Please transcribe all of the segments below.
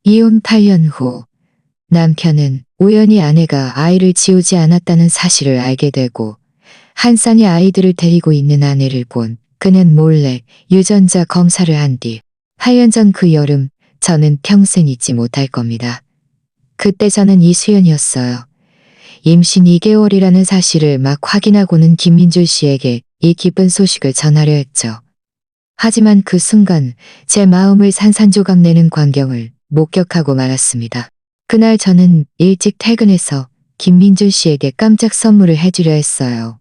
이혼 8년 후 남편은 우연히 아내가 아이를 지우지 않았다는 사실을 알게 되고 한 쌍의 아이들을 데리고 있는 아내를 본 그는 몰래 유전자 검사를 한 뒤 8년 전 그 여름 저는 평생 잊지 못할 겁니다. 그때 저는 이수연이었어요. 임신 2개월이라는 사실을 막 확인하고는 김민줄 씨에게 이 기쁜 소식을 전하려 했죠. 하지만 그 순간 제 마음을 산산조각 내는 광경을 목격하고 말았습니다. 그날 저는 일찍 퇴근해서 김민줄 씨에게 깜짝 선물을 해주려 했어요.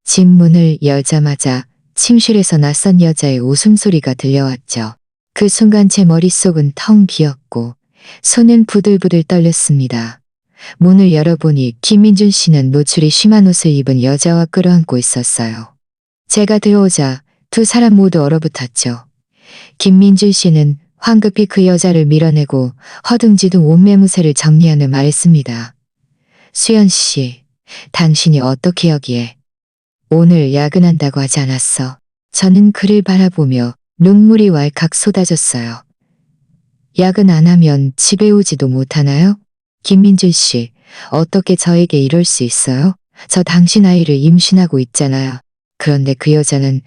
집 문을 열자마자 침실에서 낯선 여자의 웃음소리가 들려왔죠. 그 순간 제 머릿속은 텅 비었고 손은 부들부들 떨렸습니다. 문을 열어보니 김민준 씨는 노출이 심한 옷을 입은 여자와 끌어안고 있었어요. 제가 들어오자 두 사람 모두 얼어붙었죠. 김민준 씨는 황급히 그 여자를 밀어내고 허둥지둥 옷매무새를 정리하며 말했습니다. 수연 씨, 당신이 어떻게 여기에? 오늘 야근한다고 하지 않았어. 저는 그를 바라보며 눈물이 왈칵 쏟아졌어요. 야근 안 하면 집에 오지도 못하나요? 김민준 씨, 어떻게 저에게 이럴 수 있어요? 저 당신 아이를 임신하고 있잖아요. 그런데 그 여자는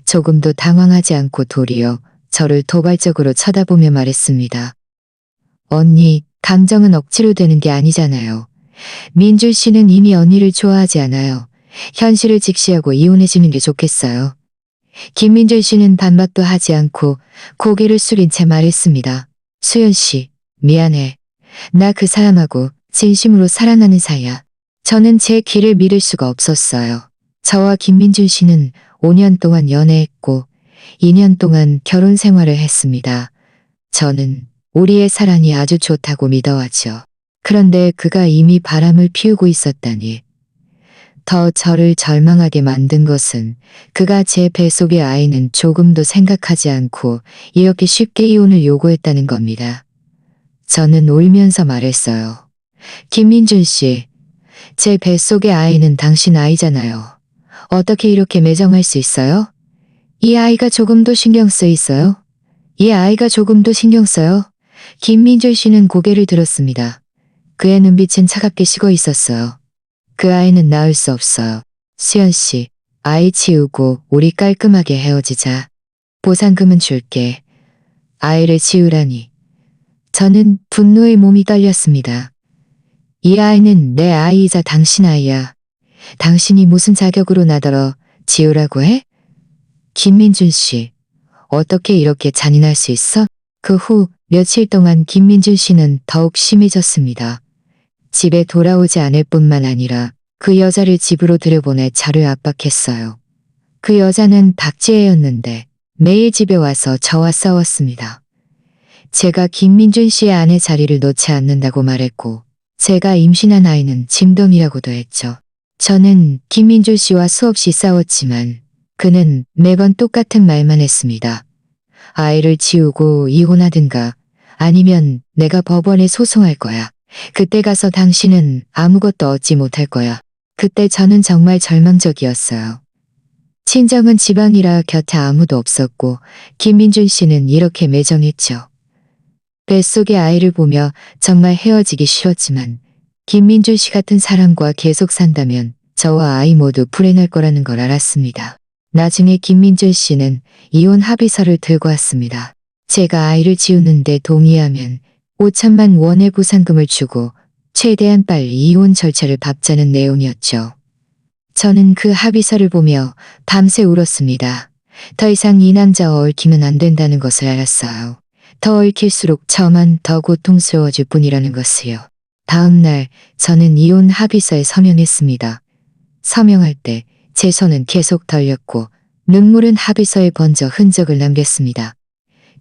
조금도 당황하지 않고 도리어 저를 도발적으로 쳐다보며 말했습니다. 언니, 감정은 억지로 되는 게 아니잖아요. 민줄 씨는 이미 언니를 좋아하지 않아요. 현실을 직시하고 이혼해주는 게 좋겠어요. 김민줄 씨는 반박도 하지 않고 고개를 숙인 채 말했습니다. 수연 씨, 미안해. 나 그 사람하고 진심으로 사랑하는 사이야. 저는 제 길을 믿을 수가 없었어요. 저와 김민준 씨는 5년 동안 연애했고 2년 동안 결혼 생활을 했습니다. 저는 우리의 사랑이 아주 좋다고 믿어왔죠. 그런데 그가 이미 바람을 피우고 있었다니. 더 저를 절망하게 만든 것은 그가 제 뱃속의 아이는 조금도 생각하지 않고 이렇게 쉽게 이혼을 요구했다는 겁니다. 저는 울면서 말했어요. 김민준 씨, 제 뱃속의 아이는 당신 아이잖아요. 어떻게 이렇게 매정할 수 있어요? 이 아이가 조금도 신경 쓰이어요? 이 아이가 조금도 신경 써요? 김민준 씨는 고개를 들었습니다. 그의 눈빛은 차갑게 식어 있었어요. 그 아이는 낳을 수 없어요. 수연 씨, 아이 치우고 우리 깔끔하게 헤어지자. 보상금은 줄게. 아이를 치우라니. 저는 분노의 몸이 떨렸습니다. 이 아이는 내 아이이자 당신 아이야. 당신이 무슨 자격으로 나더러 지우라고 해? 김민준 씨, 어떻게 이렇게 잔인할 수 있어? 그 후 며칠 동안 김민준 씨는 더욱 심해졌습니다. 집에 돌아오지 않을 뿐만 아니라 그 여자를 집으로 들여보내 저를 압박했어요. 그 여자는 박지혜였는데 매일 집에 와서 저와 싸웠습니다. 제가 김민준 씨의 아내 자리를 놓지 않는다고 말했고 제가 임신한 아이는 짐덩이라고도 했죠. 저는 김민준 씨와 수없이 싸웠지만 그는 매번 똑같은 말만 했습니다. 아이를 치우고 이혼하든가 아니면 내가 법원에 소송할 거야. 그때 가서 당신은 아무것도 얻지 못할 거야. 그때 저는 정말 절망적이었어요. 친정은 지방이라 곁에 아무도 없었고 김민준 씨는 이렇게 매정했죠. 뱃속의 아이를 보며 정말 헤어지기 싫었지만 김민준 씨 같은 사람과 계속 산다면 저와 아이 모두 불행할 거라는 걸 알았습니다. 나중에 김민준 씨는 이혼 합의서를 들고 왔습니다. 제가 아이를 지우는데 동의하면 5천만 원의 보상금을 주고 최대한 빨리 이혼 절차를 밟자는 내용이었죠. 저는 그 합의서를 보며 밤새 울었습니다. 더 이상 이 남자와 얽히면 안 된다는 것을 알았어요. 더 얽힐수록 저만 더 고통스러워질 뿐이라는 것을요. 다음 날 저는 이혼 합의서에 서명했습니다. 서명할 때 제 손은 계속 떨렸고 눈물은 합의서에 번져 흔적을 남겼습니다.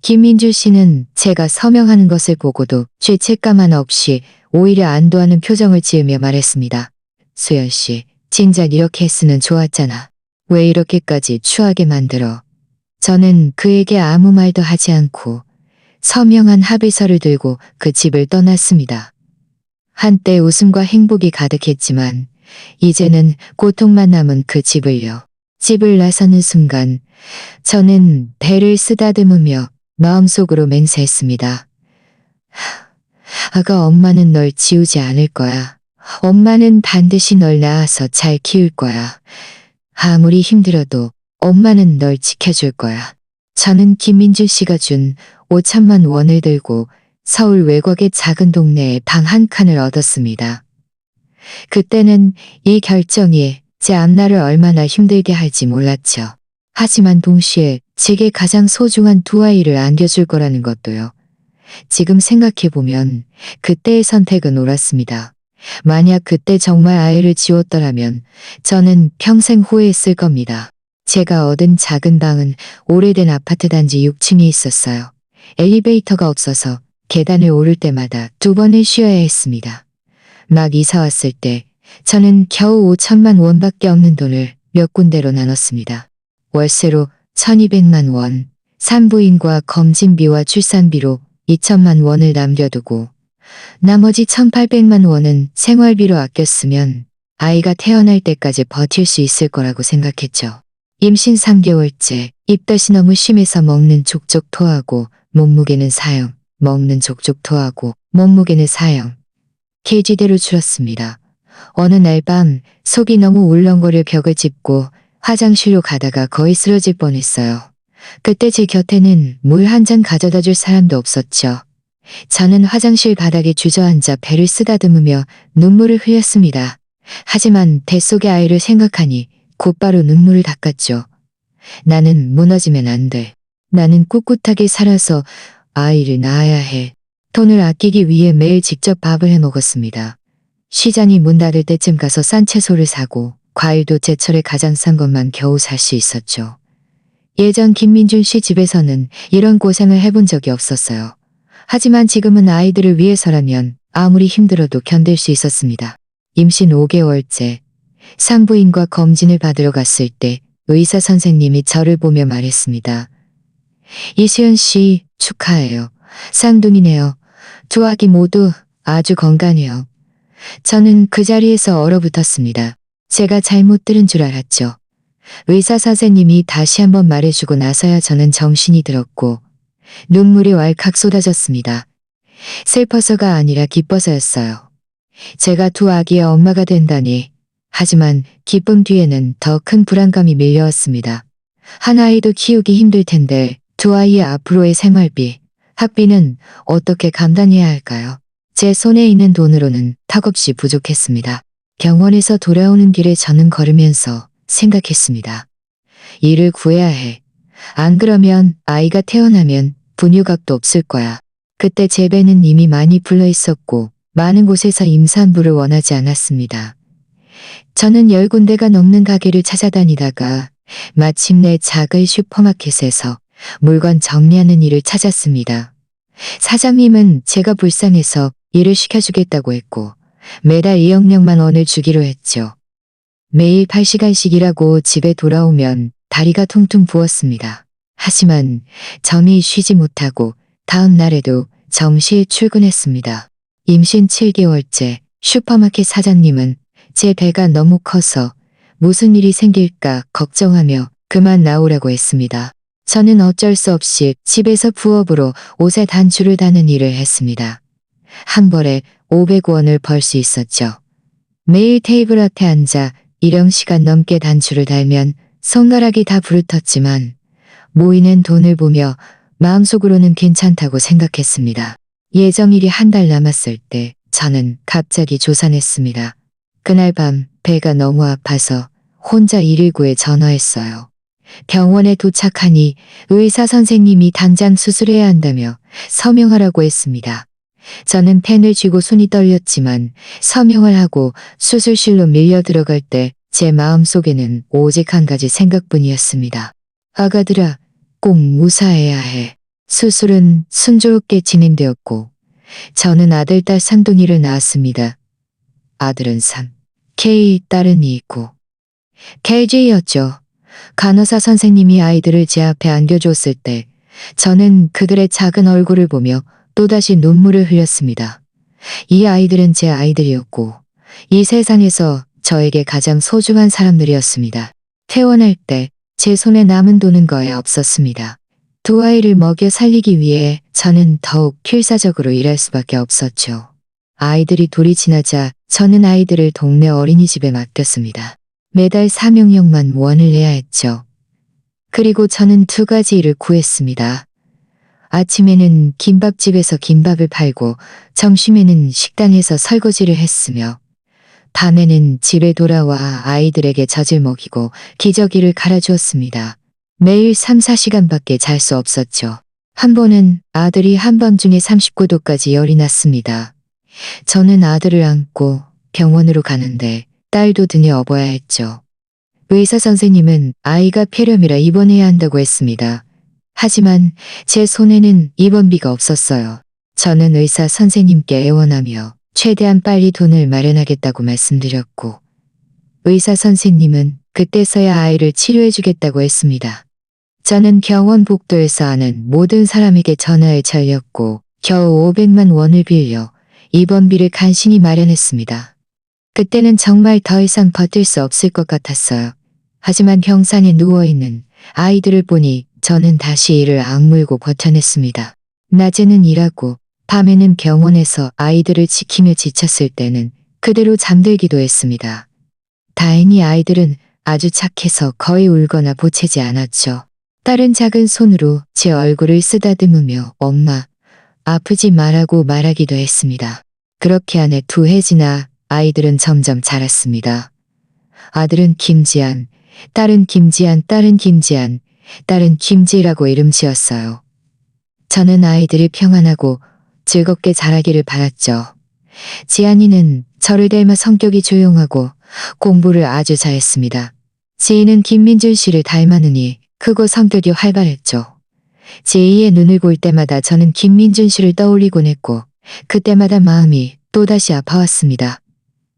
김민주 씨는 제가 서명하는 것을 보고도 죄책감 하나 없이 오히려 안도하는 표정을 지으며 말했습니다. 수연 씨, 진작 이렇게 했으면 좋았잖아. 왜 이렇게까지 추하게 만들어? 저는 그에게 아무 말도 하지 않고 서명한 합의서를 들고 그 집을 떠났습니다. 한때 웃음과 행복이 가득했지만 이제는 고통만 남은 그 집을요. 집을 나서는 순간 저는 배를 쓰다듬으며 마음속으로 맹세했습니다. 아가 엄마는 널 지우지 않을 거야. 엄마는 반드시 널 낳아서 잘 키울 거야. 아무리 힘들어도 엄마는 널 지켜줄 거야. 저는 김민준 씨가 준 5천만 원을 들고 서울 외곽의 작은 동네에 방 한 칸을 얻었습니다. 그때는 이 결정이 제 앞날을 얼마나 힘들게 할지 몰랐죠. 하지만 동시에 제게 가장 소중한 두 아이를 안겨줄 거라는 것도요. 지금 생각해보면 그때의 선택은 옳았습니다. 만약 그때 정말 아이를 지웠더라면 저는 평생 후회했을 겁니다. 제가 얻은 작은 방은 오래된 아파트 단지 6층에 있었어요. 엘리베이터가 없어서 계단을 오를 때마다 2번을 쉬어야 했습니다. 막 이사 왔을 때 저는 겨우 5천만 원밖에 없는 돈을 몇 군데로 나눴습니다. 월세로 1200만 원, 산부인과 검진비와 출산비로 2천만 원을 남겨두고 나머지 1800만 원은 생활비로 아꼈으면 아이가 태어날 때까지 버틸 수 있을 거라고 생각했죠. 임신 3개월째 입덧이 너무 심해서 먹는 족족 토하고 몸무게는 사형, 먹는 족족 토하고 몸무게는 사형. 케이지대로 줄었습니다. 어느 날 밤 속이 너무 울렁거려 벽을 짚고 화장실로 가다가 거의 쓰러질 뻔했어요. 그때 제 곁에는 물 한 잔 가져다 줄 사람도 없었죠. 저는 화장실 바닥에 주저앉아 배를 쓰다듬으며 눈물을 흘렸습니다. 하지만 뱃속의 아이를 생각하니 곧바로 눈물을 닦았죠. 나는 무너지면 안 돼. 나는 꿋꿋하게 살아서 아이를 낳아야 해. 돈을 아끼기 위해 매일 직접 밥을 해 먹었습니다. 시장이 문 닫을 때쯤 가서 싼 채소를 사고 과일도 제철에 가장 싼 것만 겨우 살 수 있었죠. 예전 김민준 씨 집에서는 이런 고생을 해본 적이 없었어요. 하지만 지금은 아이들을 위해서라면 아무리 힘들어도 견딜 수 있었습니다. 임신 5개월째 산부인과 검진을 받으러 갔을 때 의사 선생님이 저를 보며 말했습니다. 이수연 씨 축하해요. 쌍둥이네요. 두 아기 모두 아주 건강해요. 저는 그 자리에서 얼어붙었습니다. 제가 잘못 들은 줄 알았죠. 의사 선생님이 다시 한번 말해주고 나서야 저는 정신이 들었고 눈물이 왈칵 쏟아졌습니다. 슬퍼서가 아니라 기뻐서였어요. 제가 두 아기의 엄마가 된다니. 하지만 기쁨 뒤에는 더 큰 불안감이 밀려왔습니다. 한 아이도 키우기 힘들 텐데 두 아이의 앞으로의 생활비, 학비는 어떻게 감당해야 할까요? 제 손에 있는 돈으로는 턱없이 부족했습니다. 병원에서 돌아오는 길에 저는 걸으면서 생각했습니다. 일을 구해야 해. 안 그러면 아이가 태어나면 분유값도 없을 거야. 그때 제 배는 이미 많이 불러 있었고 많은 곳에서 임산부를 원하지 않았습니다. 저는 10군데가 넘는 가게를 찾아다니다가 마침내 작은 슈퍼마켓에서 물건 정리하는 일을 찾았습니다. 사장님은 제가 불쌍해서 일을 시켜주겠다고 했고 매달 2억령만 원을 주기로 했죠. 매일 8시간씩 일하고 집에 돌아오면 다리가 퉁퉁 부었습니다. 하지만 점이 쉬지 못하고 다음 날에도 정시에 출근했습니다. 임신 7개월째 슈퍼마켓 사장님은 제 배가 너무 커서 무슨 일이 생길까 걱정하며 그만 나오라고 했습니다. 저는 어쩔 수 없이 집에서 부업으로 옷에 단추를 다는 일을 했습니다. 한 벌에 500원을 벌 수 있었죠. 매일 테이블 앞에 앉아 일정 시간 넘게 단추를 달면 손가락이 다 부르텄지만 모이는 돈을 보며 마음속으로는 괜찮다고 생각했습니다. 예정일이 한 달 남았을 때 저는 갑자기 조산했습니다. 그날 밤 배가 너무 아파서 혼자 119에 전화했어요. 병원에 도착하니 의사 선생님이 당장 수술해야 한다며 서명하라고 했습니다. 저는 펜을 쥐고 손이 떨렸지만 서명을 하고 수술실로 밀려 들어갈 때 제 마음속에는 오직 한 가지 생각뿐이었습니다. 아가들아, 꼭 무사해야 해. 수술은 순조롭게 진행되었고 저는 아들, 딸 쌍둥이를 낳았습니다. 아들은 3, K, 딸은 2 있고 KJ였죠. 간호사 선생님이 아이들을 제 앞에 안겨줬을 때 저는 그들의 작은 얼굴을 보며 또다시 눈물을 흘렸습니다. 이 아이들은 제 아이들이었고 이 세상에서 저에게 가장 소중한 사람들이었습니다. 퇴원할 때 제 손에 남은 돈은 거의 없었습니다. 두 아이를 먹여 살리기 위해 저는 더욱 필사적으로 일할 수밖에 없었죠. 아이들이 둘이 지나자 저는 아이들을 동네 어린이집에 맡겼습니다. 매달 사명령만 원을 내야 했죠. 그리고 저는 두 가지 일을 구했습니다. 아침에는 김밥집에서 김밥을 팔고 점심에는 식당에서 설거지를 했으며 밤에는 집에 돌아와 아이들에게 젖을 먹이고 기저귀를 갈아주었습니다. 매일 3, 4시간밖에 잘 수 없었죠. 한 번은 아들이 한밤중에 39도까지 열이 났습니다. 저는 아들을 안고 병원으로 가는데 딸도 등에 업어야 했죠. 의사 선생님은 아이가 폐렴이라 입원해야 한다고 했습니다. 하지만 제 손에는 입원비가 없었어요. 저는 의사 선생님께 애원하며 최대한 빨리 돈을 마련하겠다고 말씀드렸고 의사 선생님은 그때서야 아이를 치료해주겠다고 했습니다. 저는 병원 복도에서 아는 모든 사람에게 전화에 잘렸고 겨우 500만 원을 빌려 입원비를 간신히 마련했습니다. 그때는 정말 더 이상 버틸 수 없을 것 같았어요. 하지만 병상에 누워있는 아이들을 보니 저는 다시 이를 악물고 버텨냈습니다. 낮에는 일하고 밤에는 병원에서 아이들을 지키며 지쳤을 때는 그대로 잠들기도 했습니다. 다행히 아이들은 아주 착해서 거의 울거나 보채지 않았죠. 딸은 작은 손으로 제 얼굴을 쓰다듬으며 엄마, 아프지 말라고 말하기도 했습니다. 그렇게 한 해 2해 지나 아이들은 점점 자랐습니다. 아들은 김지한, 딸은 김지한, 딸은 김지라고 이름 지었어요. 저는 아이들이 평안하고 즐겁게 자라기를 바랐죠. 지한이는 저를 닮아 성격이 조용하고 공부를 아주 잘했습니다. 지희는 김민준 씨를 닮았으니 크고 성격이 활발했죠. 지희의 눈을 볼 때마다 저는 김민준 씨를 떠올리곤 했고 그때마다 마음이 또다시 아파왔습니다.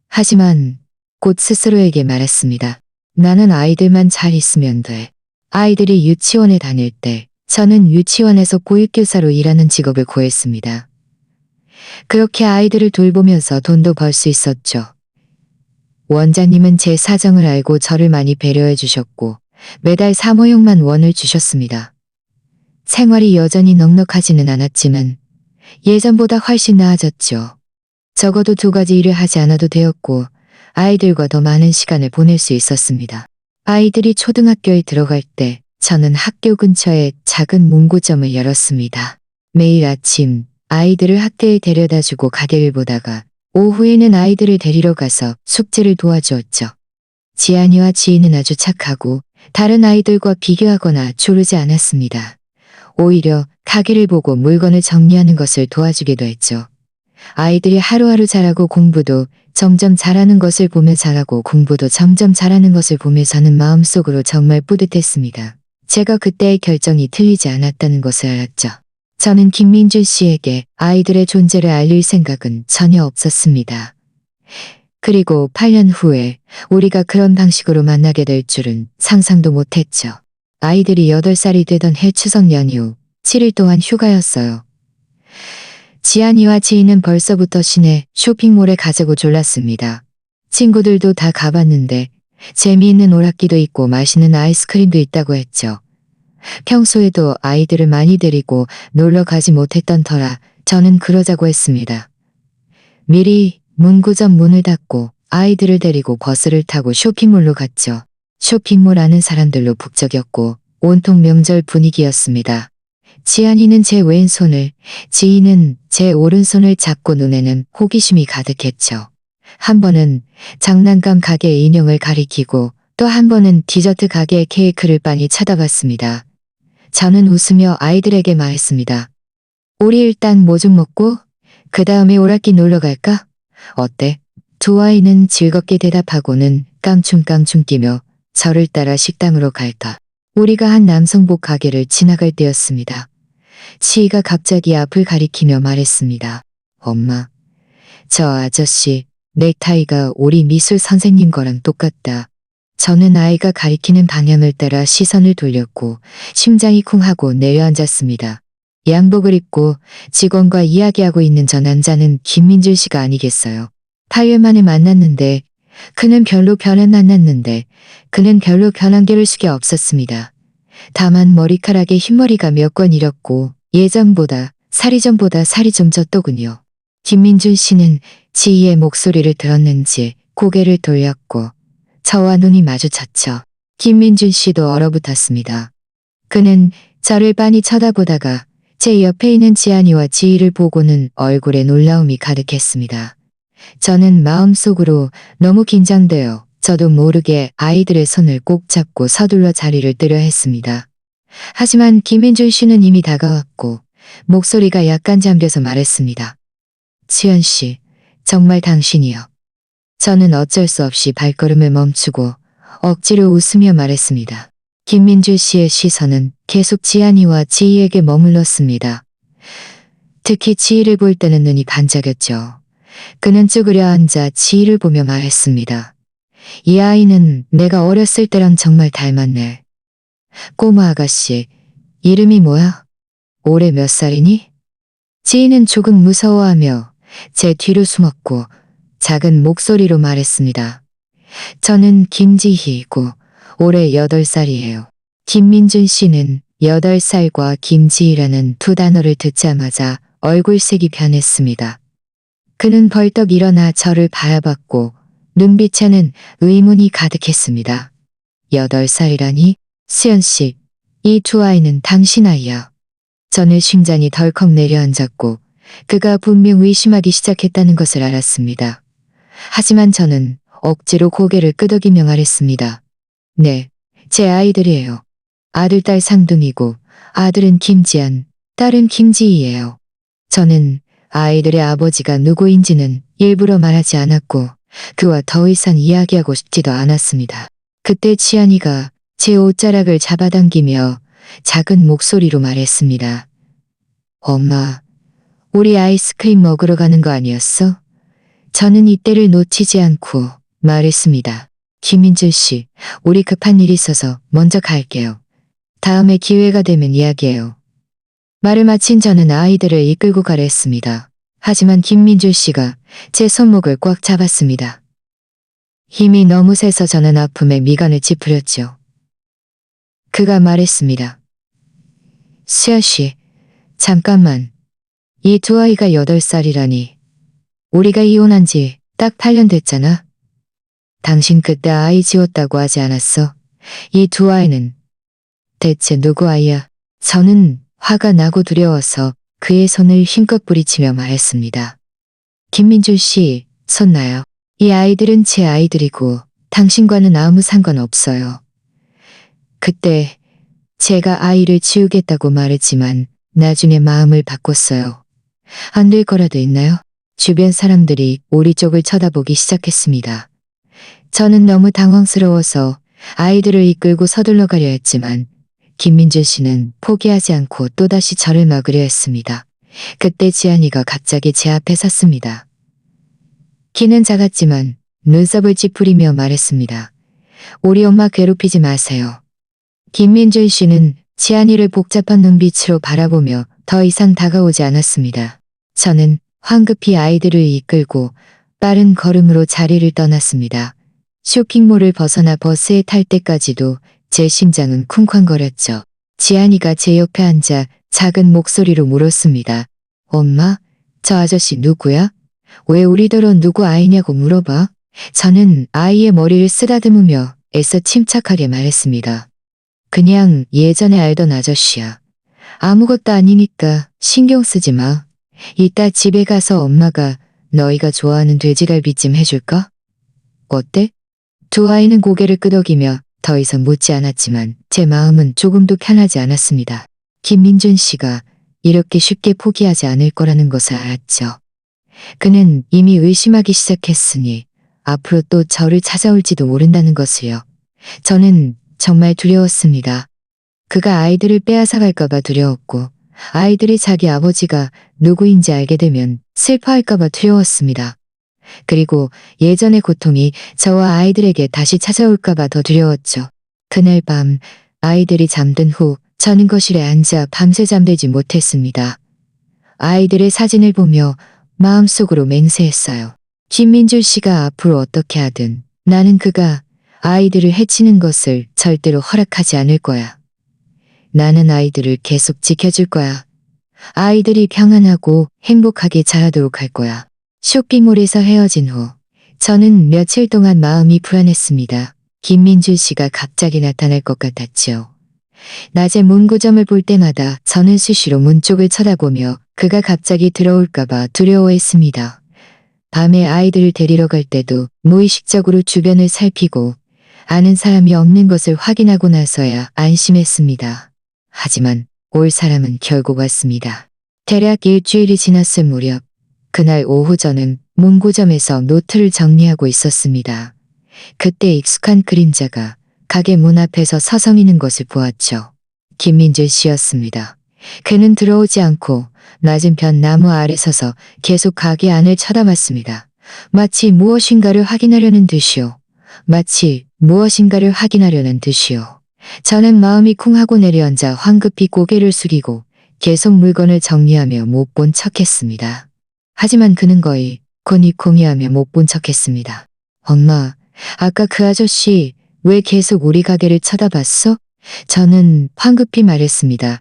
하지만 곧 스스로에게 말했습니다. 나는 아이들만 잘 있으면 돼. 아이들이 유치원에 다닐 때 저는 유치원에서 보육교사로 일하는 직업을 구했습니다. 그렇게 아이들을 돌보면서 돈도 벌 수 있었죠. 원장님은 제 사정을 알고 저를 많이 배려해 주셨고 매달 사모용만 원을 주셨습니다. 생활이 여전히 넉넉하지는 않았지만 예전보다 훨씬 나아졌죠. 적어도 2가지 일을 하지 않아도 되었고 아이들과 더 많은 시간을 보낼 수 있었습니다. 아이들이 초등학교에 들어갈 때 저는 학교 근처에 작은 문구점을 열었습니다. 매일 아침 아이들을 학교에 데려다주고 가게를 보다가 오후에는 아이들을 데리러 가서 숙제를 도와주었죠. 지한이와 지희는 아주 착하고 다른 아이들과 비교하거나 조르지 않았습니다. 오히려 가게를 보고 물건을 정리하는 것을 도와주기도 했죠. 아이들이 하루하루 자라고 공부도 점점 잘하는 것을 보며 자라고 공부도 점점 잘하는 것을 보며 저는 마음속으로 정말 뿌듯했습니다. 제가 그때의 결정이 틀리지 않았다는 것을 알았죠. 저는 김민준 씨에게 아이들의 존재를 알릴 생각은 전혀 없었습니다. 그리고 8년 후에 우리가 그런 방식으로 만나게 될 줄은 상상도 못했죠. 아이들이 8살이 되던 해 추석 연휴 7일 동안 휴가였어요. 지한이와 지희는 벌써부터 시내 쇼핑몰에 가자고 졸랐습니다. 친구들도 다 가봤는데 재미있는 오락기도 있고 맛있는 아이스크림도 있다고 했죠. 평소에도 아이들을 많이 데리고 놀러 가지 못했던 터라 저는 그러자고 했습니다. 미리 문구점 문을 닫고 아이들을 데리고 버스를 타고 쇼핑몰로 갔죠. 쇼핑몰 안은 사람들로 북적였고 온통 명절 분위기였습니다. 지한이는 제 왼손을, 지희는 제 오른손을 잡고 눈에는 호기심이 가득했죠. 한 번은 장난감 가게의 인형을 가리키고 또 한 번은 디저트 가게의 케이크를 빤히 쳐다봤습니다. 저는 웃으며 아이들에게 말했습니다. 우리 일단 뭐 좀 먹고 그 다음에 오락기 놀러 갈까? 어때? 2 아이는 즐겁게 대답하고는 깡충깡충 뛰며 저를 따라 식당으로 갈까. 우리가 한 남성복 가게를 지나갈 때였습니다. 지희가 갑자기 앞을 가리키며 말했습니다. 엄마, 저 아저씨 넥타이가 우리 미술 선생님 거랑 똑같다. 저는 아이가 가리키는 방향을 따라 시선을 돌렸고 심장이 쿵 하고 내려앉았습니다. 양복을 입고 직원과 이야기하고 있는 저 남자는 김민준 씨가 아니겠어요. 8일 만에 만났는데 그는 별로 변한 게 없었습니다. 다만 머리카락에 흰머리가 몇 건 잃었고 예전보다 살이 좀 쪘더군요. 김민준 씨는 지희의 목소리를 들었는지 고개를 돌렸고 저와 눈이 마주쳤죠. 김민준 씨도 얼어붙었습니다. 그는 저를 빤히 쳐다보다가 제 옆에 있는 지한이와 지희를 보고는 얼굴에 놀라움이 가득했습니다. 저는 마음속으로 너무 긴장되어 저도 모르게 아이들의 손을 꼭 잡고 서둘러 자리를 뜨려 했습니다. 하지만 김민준 씨는 이미 다가왔고 목소리가 약간 잠겨서 말했습니다. 지연 씨, 정말 당신이요. 저는 어쩔 수 없이 발걸음을 멈추고 억지로 웃으며 말했습니다. 김민준 씨의 시선은 계속 지한이와 지희에게 머물렀습니다. 특히 지희를 볼 때는 눈이 반짝였죠. 그는 쭈그려 앉아 지희를 보며 말했습니다. 이 아이는 내가 어렸을 때랑 정말 닮았네. 꼬마 아가씨, 이름이 뭐야? 올해 몇 살이니? 지희는 조금 무서워하며 제 뒤로 숨었고 작은 목소리로 말했습니다. 저는 김지희이고 올해 8살이에요. 김민준 씨는 8살과 김지희라는 두 단어를 듣자마자 얼굴색이 변했습니다. 그는 벌떡 일어나 저를 바라봤고 눈빛에는 의문이 가득했습니다. 8살이라니? 수연 씨, 이 두 아이는 당신 아이야. 저는 심장이 덜컥 내려앉았고 그가 분명 의심하기 시작했다는 것을 알았습니다. 하지만 저는 억지로 고개를 끄덕이며 말했습니다. 네, 제 아이들이에요. 아들, 딸 상둥이고 아들은 김지한, 딸은 김지희예요. 저는 아이들의 아버지가 누구인지는 일부러 말하지 않았고 그와 더 이상 이야기하고 싶지도 않았습니다. 그때 지한이가 제 옷자락을 잡아당기며 작은 목소리로 말했습니다. 엄마, 우리 아이스크림 먹으러 가는 거 아니었어? 저는 이때를 놓치지 않고 말했습니다. 김민준 씨, 우리 급한 일이 있어서 먼저 갈게요. 다음에 기회가 되면 이야기해요. 말을 마친 저는 아이들을 이끌고 가려 했습니다. 하지만 김민준 씨가 제 손목을 꽉 잡았습니다. 힘이 너무 세서 저는 아픔에 미간을 찌푸렸죠. 그가 말했습니다. 수야 씨, 잠깐만. 이 두 아이가 8살이라니. 우리가 이혼한 지 딱 8년 됐잖아. 당신 그때 아이 지웠다고 하지 않았어? 이 두 아이는 대체 누구 아이야? 저는 화가 나고 두려워서 그의 손을 힘껏 부리치며 말했습니다. 김민준 씨, 손 놔요. 이 아이들은 제 아이들이고 당신과는 아무 상관없어요. 그때 제가 아이를 지우겠다고 말했지만 나중에 마음을 바꿨어요. 안 될 거라도 있나요? 주변 사람들이 우리 쪽을 쳐다보기 시작했습니다. 저는 너무 당황스러워서 아이들을 이끌고 서둘러 가려 했지만 김민준 씨는 포기하지 않고 또다시 저를 막으려 했습니다. 그때 지한이가 갑자기 제 앞에 섰습니다. 키는 작았지만 눈썹을 찌푸리며 말했습니다. 우리 엄마 괴롭히지 마세요. 김민준 씨는 지한이를 복잡한 눈빛으로 바라보며 더 이상 다가오지 않았습니다. 저는 황급히 아이들을 이끌고 빠른 걸음으로 자리를 떠났습니다. 쇼핑몰을 벗어나 버스에 탈 때까지도 제 심장은 쿵쾅거렸죠. 지한이가 제 옆에 앉아 작은 목소리로 물었습니다. 엄마, 저 아저씨 누구야? 왜 우리더러 누구 아이냐고 물어봐? 저는 아이의 머리를 쓰다듬으며 애써 침착하게 말했습니다. 그냥 예전에 알던 아저씨야. 아무것도 아니니까 신경 쓰지 마. 이따 집에 가서 엄마가 너희가 좋아하는 돼지갈비찜 해줄까? 어때? 두 아이는 고개를 끄덕이며 더 이상 묻지 않았지만 제 마음은 조금도 편하지 않았습니다. 김민준 씨가 이렇게 쉽게 포기하지 않을 거라는 것을 알았죠. 그는 이미 의심하기 시작했으니 앞으로 또 저를 찾아올지도 모른다는 것을요. 저는 정말 두려웠습니다. 그가 아이들을 빼앗아 갈까봐 두려웠고 아이들이 자기 아버지가 누구인지 알게 되면 슬퍼할까봐 두려웠습니다. 그리고 예전의 고통이 저와 아이들에게 다시 찾아올까봐 더 두려웠죠. 그날 밤 아이들이 잠든 후 저는 거실에 앉아 밤새 잠들지 못했습니다. 아이들의 사진을 보며 마음속으로 맹세했어요. 김민준 씨가 앞으로 어떻게 하든 나는 그가 아이들을 해치는 것을 절대로 허락하지 않을 거야. 나는 아이들을 계속 지켜줄 거야. 아이들이 평안하고 행복하게 자라도록 할 거야. 쇼핑몰에서 헤어진 후 저는 며칠 동안 마음이 불안했습니다. 김민준 씨가 갑자기 나타날 것 같았죠. 낮에 문구점을 볼 때마다 저는 수시로 문 쪽을 쳐다보며 그가 갑자기 들어올까봐 두려워했습니다. 밤에 아이들을 데리러 갈 때도 무의식적으로 주변을 살피고 아는 사람이 없는 것을 확인하고 나서야 안심했습니다. 하지만 올 사람은 결국 왔습니다. 대략 일주일이 지났을 무렵 그날 오후 저는 문구점에서 노트를 정리하고 있었습니다. 그때 익숙한 그림자가 가게 문 앞에서 서성이는 것을 보았죠. 김민준 씨였습니다. 그는 들어오지 않고 맞은편 나무 아래 서서 계속 가게 안을 쳐다봤습니다. 마치 무엇인가를 확인하려는 듯이요. 저는 마음이 쿵 하고 내려앉아 황급히 고개를 숙이고 계속 물건을 정리하며 못 본 척했습니다. 하지만 그는 거의 코니코미하며 못 본 척했습니다. 엄마, 아까 그 아저씨 왜 계속 우리 가게를 쳐다봤어? 저는 황급히 말했습니다.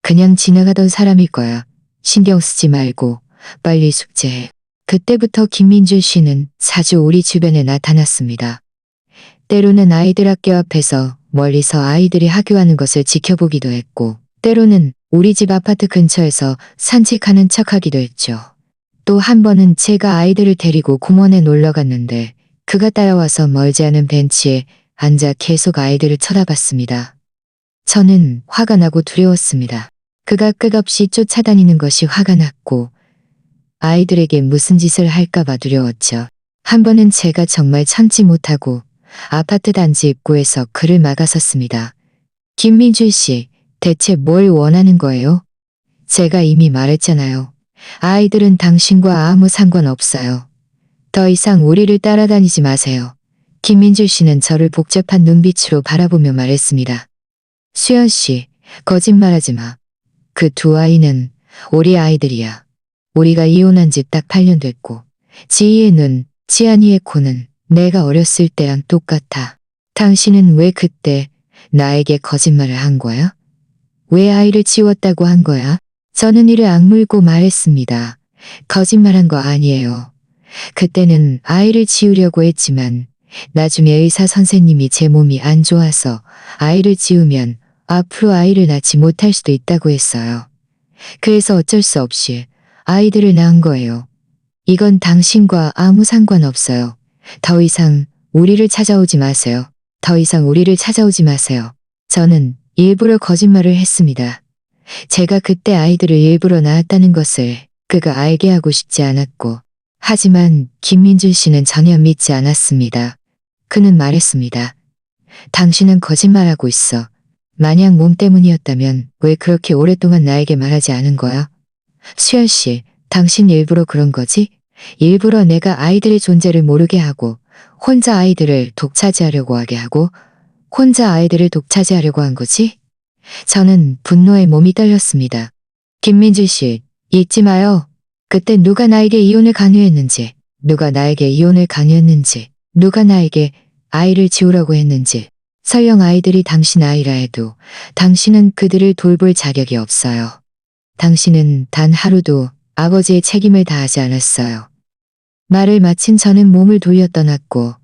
그냥 지나가던 사람일 거야. 신경 쓰지 말고 빨리 숙제해. 그때부터 김민준 씨는 자주 우리 주변에 나타났습니다. 때로는 아이들 학교 앞에서 멀리서 아이들이 학교하는 것을 지켜보기도 했고, 때로는 우리 집 아파트 근처에서 산책하는 척하기도 했죠. 또 한 번은 제가 아이들을 데리고 공원에 놀러 갔는데 그가 따라와서 멀지 않은 벤치에 앉아 계속 아이들을 쳐다봤습니다. 저는 화가 나고 두려웠습니다. 그가 끝없이 쫓아다니는 것이 화가 났고 아이들에게 무슨 짓을 할까봐 두려웠죠. 한 번은 제가 정말 참지 못하고 아파트 단지 입구에서 그를 막아섰습니다. 김민준 씨, 대체 뭘 원하는 거예요? 제가 이미 말했잖아요. 아이들은 당신과 아무 상관없어요. 더 이상 우리를 따라다니지 마세요. 김민준 씨는 저를 복잡한 눈빛으로 바라보며 말했습니다. 수연 씨, 거짓말하지 마. 그 두 아이는 우리 아이들이야. 우리가 이혼한 지 딱 8년 됐고 지희의 눈, 지안이의 코는 내가 어렸을 때랑 똑같아. 당신은 왜 그때 나에게 거짓말을 한 거야? 왜 아이를 지웠다고 한 거야? 저는 이를 악물고 말했습니다. 거짓말한 거 아니에요. 그때는 아이를 지우려고 했지만 나중에 의사 선생님이 제 몸이 안 좋아서 아이를 지우면 앞으로 아이를 낳지 못할 수도 있다고 했어요. 그래서 어쩔 수 없이 아이들을 낳은 거예요. 이건 당신과 아무 상관없어요. 더 이상 우리를 찾아오지 마세요. 더 이상 우리를 찾아오지 마세요. 저는 일부러 거짓말을 했습니다. 제가 그때 아이들을 일부러 낳았다는 것을 그가 알게 하고 싶지 않았고, 하지만 김민준 씨는 전혀 믿지 않았습니다. 그는 말했습니다. 당신은 거짓말하고 있어. 만약 몸 때문이었다면 왜 그렇게 오랫동안 나에게 말하지 않은 거야? 수연 씨, 당신 일부러 그런 거지? 일부러 내가 아이들의 존재를 모르게 하고 혼자 아이들을 독차지하려고 한 거지? 저는 분노에 몸이 떨렸습니다. 김민준 씨, 잊지 마요. 그때 누가 나에게 이혼을 강요했는지, 누가 나에게 아이를 지우라고 했는지, 설령 아이들이 당신 아이라 해도 당신은 그들을 돌볼 자격이 없어요. 당신은 단 하루도 아버지의 책임을 다하지 않았어요. 말을 마친 저는 몸을 돌려 떠났고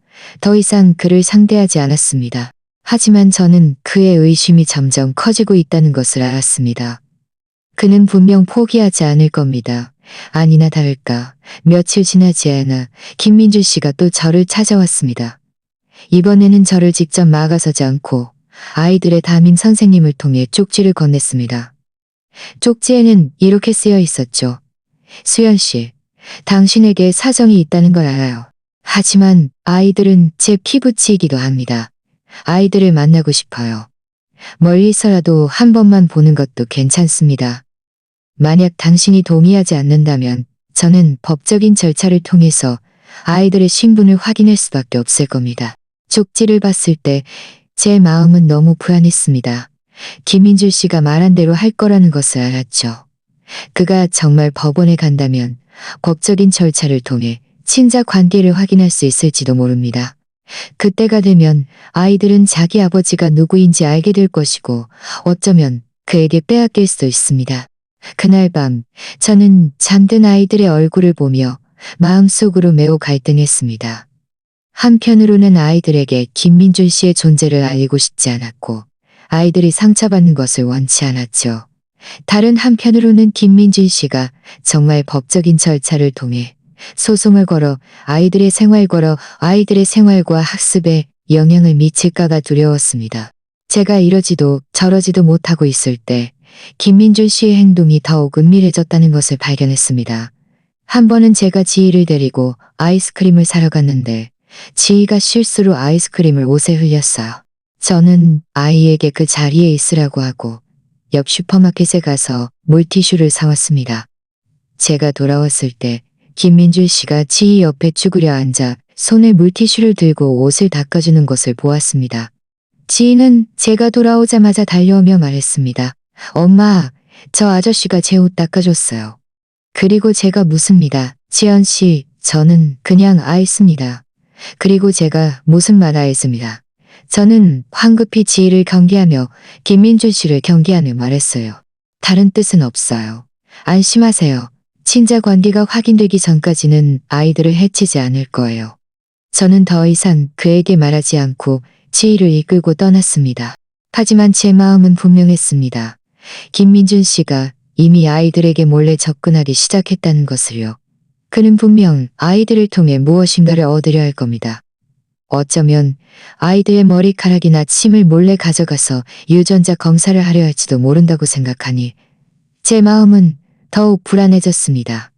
더 이상 그를 상대하지 않았습니다. 하지만 저는 그의 의심이 점점 커지고 있다는 것을 알았습니다. 그는 분명 포기하지 않을 겁니다. 아니나 다를까 며칠 지나지 않아 김민준 씨가 또 저를 찾아왔습니다. 이번에는 저를 직접 막아서지 않고 아이들의 담임 선생님을 통해 쪽지를 건넸습니다. 쪽지에는 이렇게 쓰여 있었죠. 수연 씨, 당신에게 사정이 있다는 걸 알아요. 하지만 아이들은 제 피부치이기도 합니다. 아이들을 만나고 싶어요. 멀리서라도 한 번만 보는 것도 괜찮습니다. 만약 당신이 동의하지 않는다면 저는 법적인 절차를 통해서 아이들의 신분을 확인할 수밖에 없을 겁니다. 쪽지를 봤을 때 제 마음은 너무 불안했습니다. 김민준 씨가 말한 대로 할 거라는 것을 알았죠. 그가 정말 법원에 간다면 법적인 절차를 통해 친자 관계를 확인할 수 있을지도 모릅니다. 그때가 되면 아이들은 자기 아버지가 누구인지 알게 될 것이고 어쩌면 그에게 빼앗길 수도 있습니다. 그날 밤 저는 잠든 아이들의 얼굴을 보며 마음속으로 매우 갈등했습니다. 한편으로는 아이들에게 김민준 씨의 존재를 알리고 싶지 않았고 아이들이 상처받는 것을 원치 않았죠. 다른 한편으로는 김민준 씨가 정말 법적인 절차를 통해 소송을 걸어 아이들의 생활과 학습에 영향을 미칠까가 두려웠습니다. 제가 이러지도 저러지도 못하고 있을 때 김민준 씨의 행동이 더욱 은밀해졌다는 것을 발견했습니다. 한 번은 제가 지희를 데리고 아이스크림을 사러 갔는데 지희가 실수로 아이스크림을 옷에 흘렸어요. 저는 아이에게 그 자리에 있으라고 하고 옆 슈퍼마켓에 가서 물티슈를 사왔습니다. 제가 돌아왔을 때 김민준 씨가 지희 옆에 쭈그려 앉아 손에 물티슈를 들고 옷을 닦아주는 것을 보았습니다. 지희는 제가 돌아오자마자 달려오며 말했습니다. 엄마, 저 아저씨가 제 옷 닦아줬어요. 그리고 제가 묻습니다. 지연 씨, 저는 그냥 아이스입니다. 그리고 제가 무슨 말 아이스입니다. 저는 황급히 지희를 경계하며 김민준 씨를 경계하며 말했어요. 다른 뜻은 없어요. 안심하세요. 친자 관계가 확인되기 전까지는 아이들을 해치지 않을 거예요. 저는 더 이상 그에게 말하지 않고 지희를 이끌고 떠났습니다. 하지만 제 마음은 분명했습니다. 김민준 씨가 이미 아이들에게 몰래 접근하기 시작했다는 것을요. 그는 분명 아이들을 통해 무엇인가를 얻으려 할 겁니다. 어쩌면 아이들의 머리카락이나 침을 몰래 가져가서 유전자 검사를 하려 할지도 모른다고 생각하니 제 마음은 더욱 불안해졌습니다.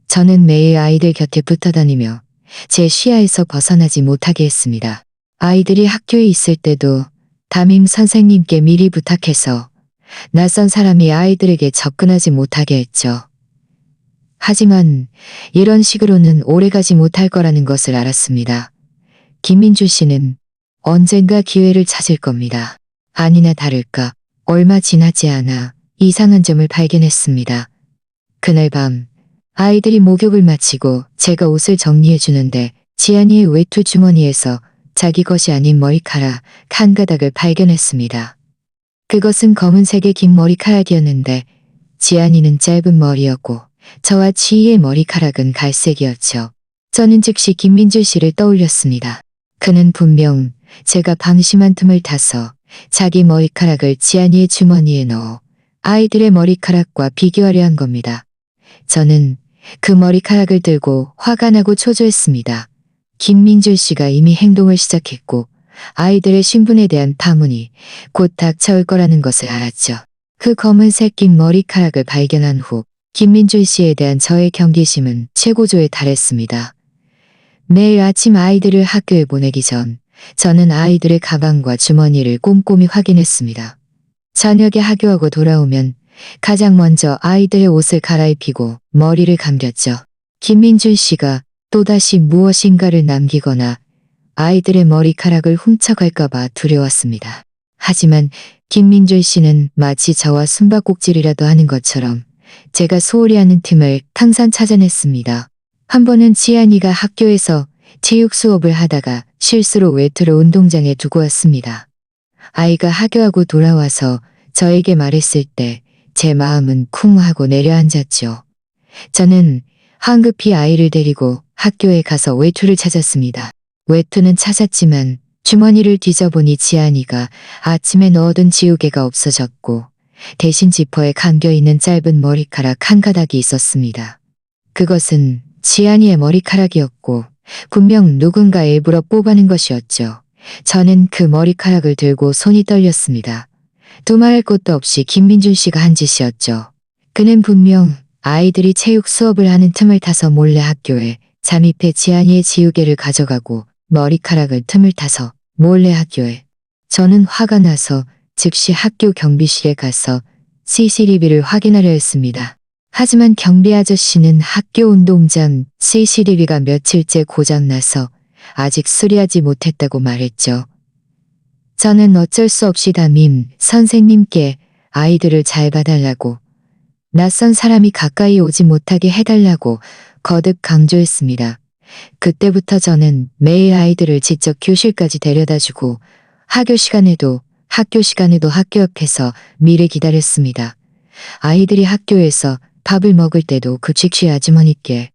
저는 매일 아이들 곁에 붙어 다니며 제 시야에서 벗어나지 못하게 했습니다. 아이들이 학교에 있을 때도 담임 선생님께 미리 부탁해서 낯선 사람이 아이들에게 접근하지 못하게 했죠. 하지만 이런 식으로는 오래가지 못할 거라는 것을 알았습니다. 김민주 씨는 언젠가 기회를 찾을 겁니다. 아니나 다를까 얼마 지나지 않아 이상한 점을 발견했습니다. 그날 밤 아이들이 목욕을 마치고 제가 옷을 정리해 주는데 지안이의 외투 주머니에서 자기 것이 아닌 머리카락 한 가닥을 발견했습니다. 그것은 검은색의 긴 머리카락이었는데 지안이는 짧은 머리였고 저와 지희의 머리카락은 갈색이었죠. 저는 즉시 김민주 씨를 떠올렸습니다. 그는 분명 제가 방심한 틈을 타서 자기 머리카락을 지안이의 주머니에 넣어 아이들의 머리카락과 비교하려 한 겁니다. 저는 그 머리카락을 들고 화가 나고 초조했습니다. 김민주 씨가 이미 행동을 시작했고 아이들의 신분에 대한 파문이 곧 닥쳐올 거라는 것을 알았죠. 그 검은색 긴 머리카락을 발견한 후 김민준 씨에 대한 저의 경계심은 최고조에 달했습니다. 매일 아침 아이들을 학교에 보내기 전 저는 아이들의 가방과 주머니를 꼼꼼히 확인했습니다. 저녁에 학교하고 돌아오면 가장 먼저 아이들의 옷을 갈아입히고 머리를 감겼죠. 김민준 씨가 또다시 무엇인가를 남기거나 아이들의 머리카락을 훔쳐갈까봐 두려웠습니다. 하지만 김민준 씨는 마치 저와 숨바꼭질이라도 하는 것처럼 제가 소홀히 하는 틈을 항상 찾아냈습니다. 한 번은 지안이가 학교에서 체육 수업을 하다가 실수로 외투를 운동장에 두고 왔습니다. 아이가 학교하고 돌아와서 저에게 말했을 때 제 마음은 쿵 하고 내려앉았죠. 저는 황급히 아이를 데리고 학교에 가서 외투를 찾았습니다. 외투는 찾았지만 주머니를 뒤져보니 지안이가 아침에 넣어둔 지우개가 없어졌고 대신 지퍼에 감겨있는 짧은 머리카락 한 가닥이 있었습니다. 그것은 지안이의 머리카락이었고 분명 누군가 일부러 뽑아낸 것이었죠. 저는 그 머리카락을 들고 손이 떨렸습니다. 두말할 것도 없이 김민준 씨가 한 짓이었죠. 그는 분명 아이들이 체육 수업을 하는 틈을 타서 몰래 학교에 잠입해 지안이의 지우개를 가져가고 머리카락을 틈을 타서 몰래 학교에. 저는 화가 나서 즉시 학교 경비실에 가서 CCTV를 확인하려 했습니다. 하지만 경비 아저씨는 학교 운동장 CCTV가 며칠째 고장나서 아직 수리하지 못했다고 말했죠. 저는 어쩔 수 없이 담임 선생님께 아이들을 잘 봐달라고 낯선 사람이 가까이 오지 못하게 해달라고 거듭 강조했습니다. 그때부터 저는 매일 아이들을 직접 교실까지 데려다주고 학교 시간에도 학교 앞에서 미리 기다렸습니다. 아이들이 학교에서 밥을 먹을 때도 급식실 아주머니께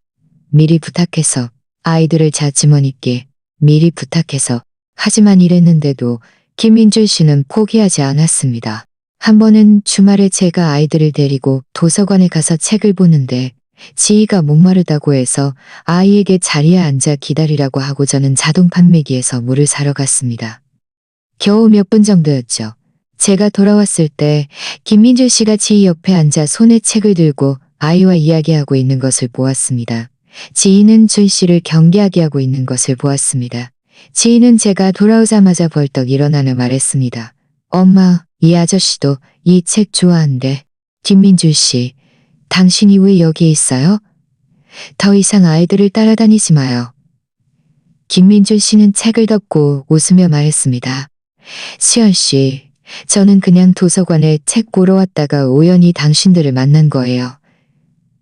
미리 부탁해서 아이들을 자주머니께 미리 부탁해서 하지만 이랬는데도 김민줄 씨는 포기하지 않았습니다. 한 번은 주말에 제가 아이들을 데리고 도서관에 가서 책을 보는데 지희가 목마르다고 해서 아이에게 자리에 앉아 기다리라고 하고 저는 자동 판매기에서 물을 사러 갔습니다. 겨우 몇 분 정도였죠. 제가 돌아왔을 때 김민줄 씨가 지희 옆에 앉아 손에 책을 들고 아이와 이야기하고 있는 것을 보았습니다. 지희는 준 씨를 경계하게 하고 있는 것을 보았습니다. 지희는 제가 돌아오자마자 벌떡 일어나며 말했습니다. 엄마, 이 아저씨도 이 책 좋아한대. 김민줄 씨, 당신이 왜 여기 있어요? 더 이상 아이들을 따라다니지 마요. 김민줄 씨는 책을 덮고 웃으며 말했습니다. 수연 씨, 저는 그냥 도서관에 책 보러 왔다가 우연히 당신들을 만난 거예요.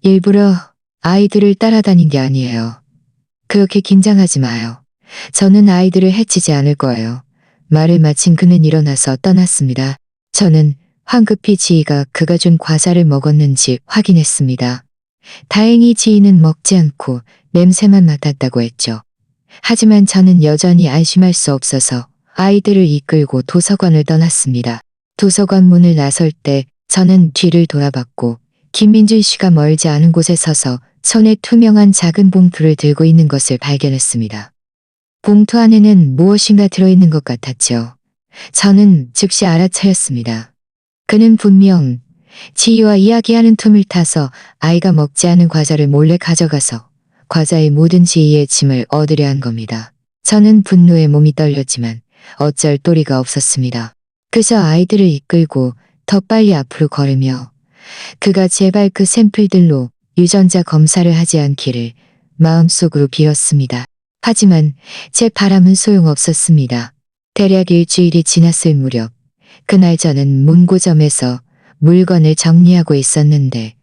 일부러 아이들을 따라다닌 게 아니에요. 그렇게 긴장하지 마요. 저는 아이들을 해치지 않을 거예요. 말을 마친 그는 일어나서 떠났습니다. 저는 황급히 지희가 그가 준 과자를 먹었는지 확인했습니다. 다행히 지희는 먹지 않고 냄새만 맡았다고 했죠. 하지만 저는 여전히 안심할 수 없어서 아이들을 이끌고 도서관을 떠났습니다. 도서관 문을 나설 때 저는 뒤를 돌아봤고 김민준 씨가 멀지 않은 곳에 서서 손에 투명한 작은 봉투를 들고 있는 것을 발견했습니다. 봉투 안에는 무엇인가 들어있는 것 같았죠. 저는 즉시 알아차렸습니다. 그는 분명 지희와 이야기하는 틈을 타서 아이가 먹지 않은 과자를 몰래 가져가서 과자에 묻은 지희의 침을 얻으려 한 겁니다. 저는 분노에 몸이 떨렸지만 어쩔 도리가 없었습니다. 그저 아이들을 이끌고 더 빨리 앞으로 걸으며 그가 제발 그 샘플들로 유전자 검사를 하지 않기를 마음속으로 빌었습니다. 하지만 제 바람은 소용없었습니다. 대략 일주일이 지났을 무렵 그날 저는 문고점에서 물건을 정리하고 있었는데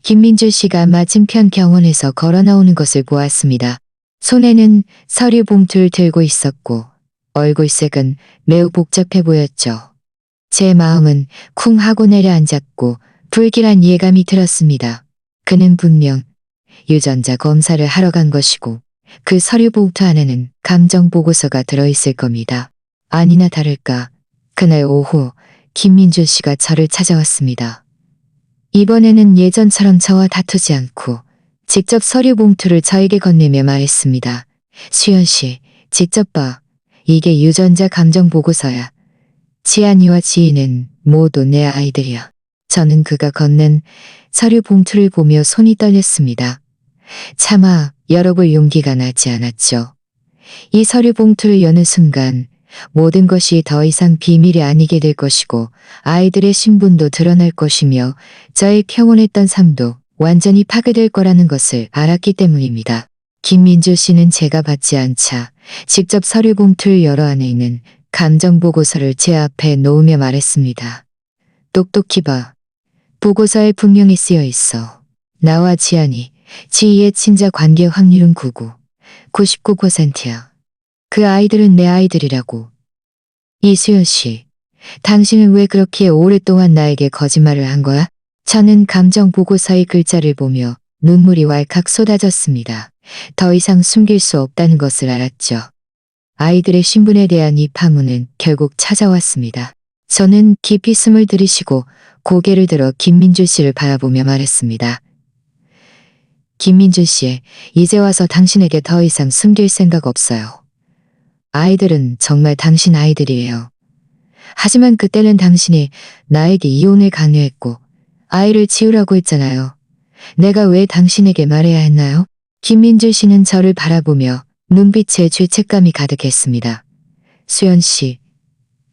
김민줄 씨가 맞은편 병원에서 걸어 나오는 것을 보았습니다. 손에는 서류 봉투를 들고 있었고 얼굴색은 매우 복잡해 보였죠. 제 마음은 쿵 하고 내려앉았고 불길한 예감이 들었습니다. 그는 분명 유전자 검사를 하러 간 것이고 그 서류 봉투 안에는 감정 보고서가 들어있을 겁니다. 아니나 다를까 그날 오후 김민준 씨가 저를 찾아왔습니다. 이번에는 예전처럼 저와 다투지 않고 직접 서류 봉투를 저에게 건네며 말했습니다. 수연 씨, 직접 봐. 이게 유전자 감정 보고서야. 지안이와 지희는 모두 내 아이들이야. 저는 그가 건넨 서류 봉투를 보며 손이 떨렸습니다. 차마 열어볼 용기가 나지 않았죠. 이 서류 봉투를 여는 순간 모든 것이 더 이상 비밀이 아니게 될 것이고 아이들의 신분도 드러날 것이며 저의 평온했던 삶도 완전히 파괴될 거라는 것을 알았기 때문입니다. 김민주 씨는 제가 받지 않자 직접 서류 봉투를 열어 안에 있는 감정 보고서를 제 앞에 놓으며 말했습니다. 똑똑히 봐. 보고서에 분명히 쓰여 있어. 나와 지안이, 지희의 친자 관계 확률은 99%야. 그 아이들은 내 아이들이라고. 이수연 씨, 당신은 왜 그렇게 오랫동안 나에게 거짓말을 한 거야? 저는 감정 보고서의 글자를 보며 눈물이 왈칵 쏟아졌습니다. 더 이상 숨길 수 없다는 것을 알았죠. 아이들의 신분에 대한 이 파문은 결국 찾아왔습니다. 저는 깊이 숨을 들이쉬고 고개를 들어 김민주 씨를 바라보며 말했습니다. 김민주 씨, 이제 와서 당신에게 더 이상 숨길 생각 없어요. 아이들은 정말 당신 아이들이에요. 하지만 그때는 당신이 나에게 이혼을 강요했고 아이를 지우라고 했잖아요. 내가 왜 당신에게 말해야 했나요? 김민주 씨는 저를 바라보며 눈빛에 죄책감이 가득했습니다. 수연 씨,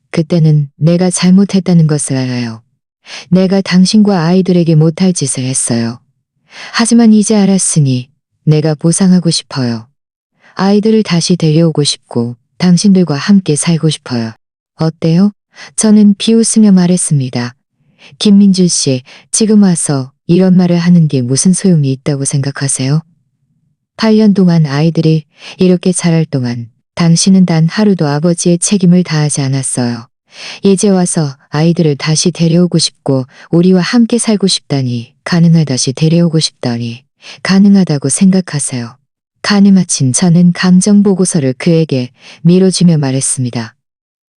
그때는 내가 잘못했다는 것을 알아요. 내가 당신과 아이들에게 못할 짓을 했어요. 하지만 이제 알았으니 내가 보상하고 싶어요. 아이들을 다시 데려오고 싶고 당신들과 함께 살고 싶어요. 어때요? 저는 비웃으며 말했습니다. 김민준 씨, 지금 와서 이런 말을 하는 게 무슨 소용이 있다고 생각하세요? 8년 동안 아이들이 이렇게 자랄 동안 당신은 단 하루도 아버지의 책임을 다하지 않았어요. 이제 와서 아이들을 다시 데려오고 싶고 우리와 함께 살고 싶다니, 가능하다시 데려오고 싶다니 가능하다고 생각하세요. 간이 마친 저는 감정 보고서를 그에게 밀어주며 말했습니다.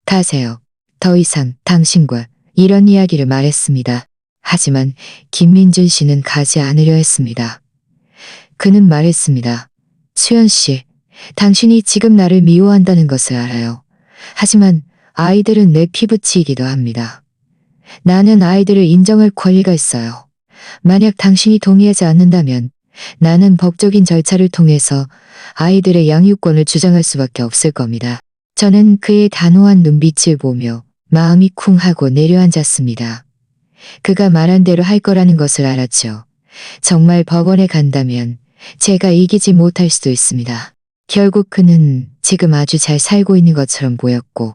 가세요. 더 이상 당신과 이런 이야기를 말했습니다. 하지만 김민준 씨는 가지 않으려 했습니다. 그는 말했습니다. 수연 씨, 당신이 지금 나를 미워한다는 것을 알아요. 하지만 아이들은 내 피부치이기도 합니다. 나는 아이들을 인정할 권리가 있어요. 만약 당신이 동의하지 않는다면 나는 법적인 절차를 통해서 아이들의 양육권을 주장할 수밖에 없을 겁니다. 저는 그의 단호한 눈빛을 보며 마음이 쿵 하고 내려앉았습니다. 그가 말한 대로 할 거라는 것을 알았죠. 정말 법원에 간다면 제가 이기지 못할 수도 있습니다. 결국 그는 지금 아주 잘 살고 있는 것처럼 보였고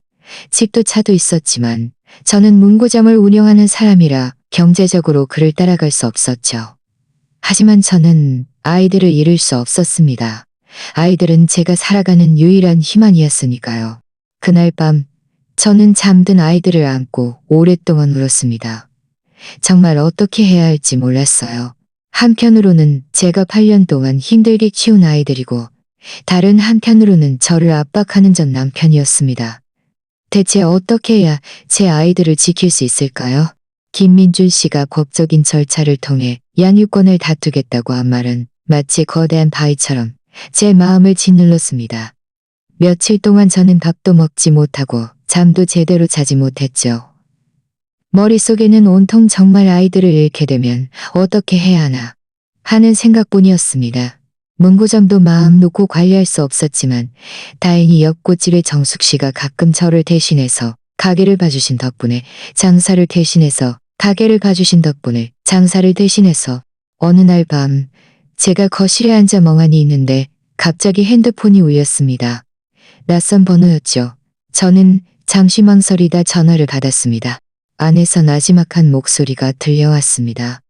집도 차도 있었지만 저는 문고점을 운영하는 사람이라 경제적으로 그를 따라갈 수 없었죠. 하지만 저는 아이들을 잃을 수 없었습니다. 아이들은 제가 살아가는 유일한 희망이었으니까요. 그날 밤 저는 잠든 아이들을 안고 오랫동안 울었습니다. 정말 어떻게 해야 할지 몰랐어요. 한편으로는 제가 8년 동안 힘들게 키운 아이들이고 다른 한편으로는 저를 압박하는 전 남편이었습니다. 대체 어떻게 해야 제 아이들을 지킬 수 있을까요? 김민준 씨가 법적인 절차를 통해 양육권을 다투겠다고 한 말은 마치 거대한 바위처럼 제 마음을 짓눌렀습니다. 며칠 동안 저는 밥도 먹지 못하고 잠도 제대로 자지 못했죠. 머릿속에는 온통 정말 아이들을 잃게 되면 어떻게 해야 하나 하는 생각뿐이었습니다. 문고점도 마음 놓고 관리할 수 없었지만 다행히 옆꽃집의 정숙 씨가 가끔 저를 대신해서 가게를 봐주신 덕분에 장사를 대신해서 어느 날 밤 제가 거실에 앉아 멍하니 있는데 갑자기 핸드폰이 울렸습니다. 낯선 번호였죠. 저는 잠시 망설이다 전화를 받았습니다. 안에서 나지막한 목소리가 들려왔습니다.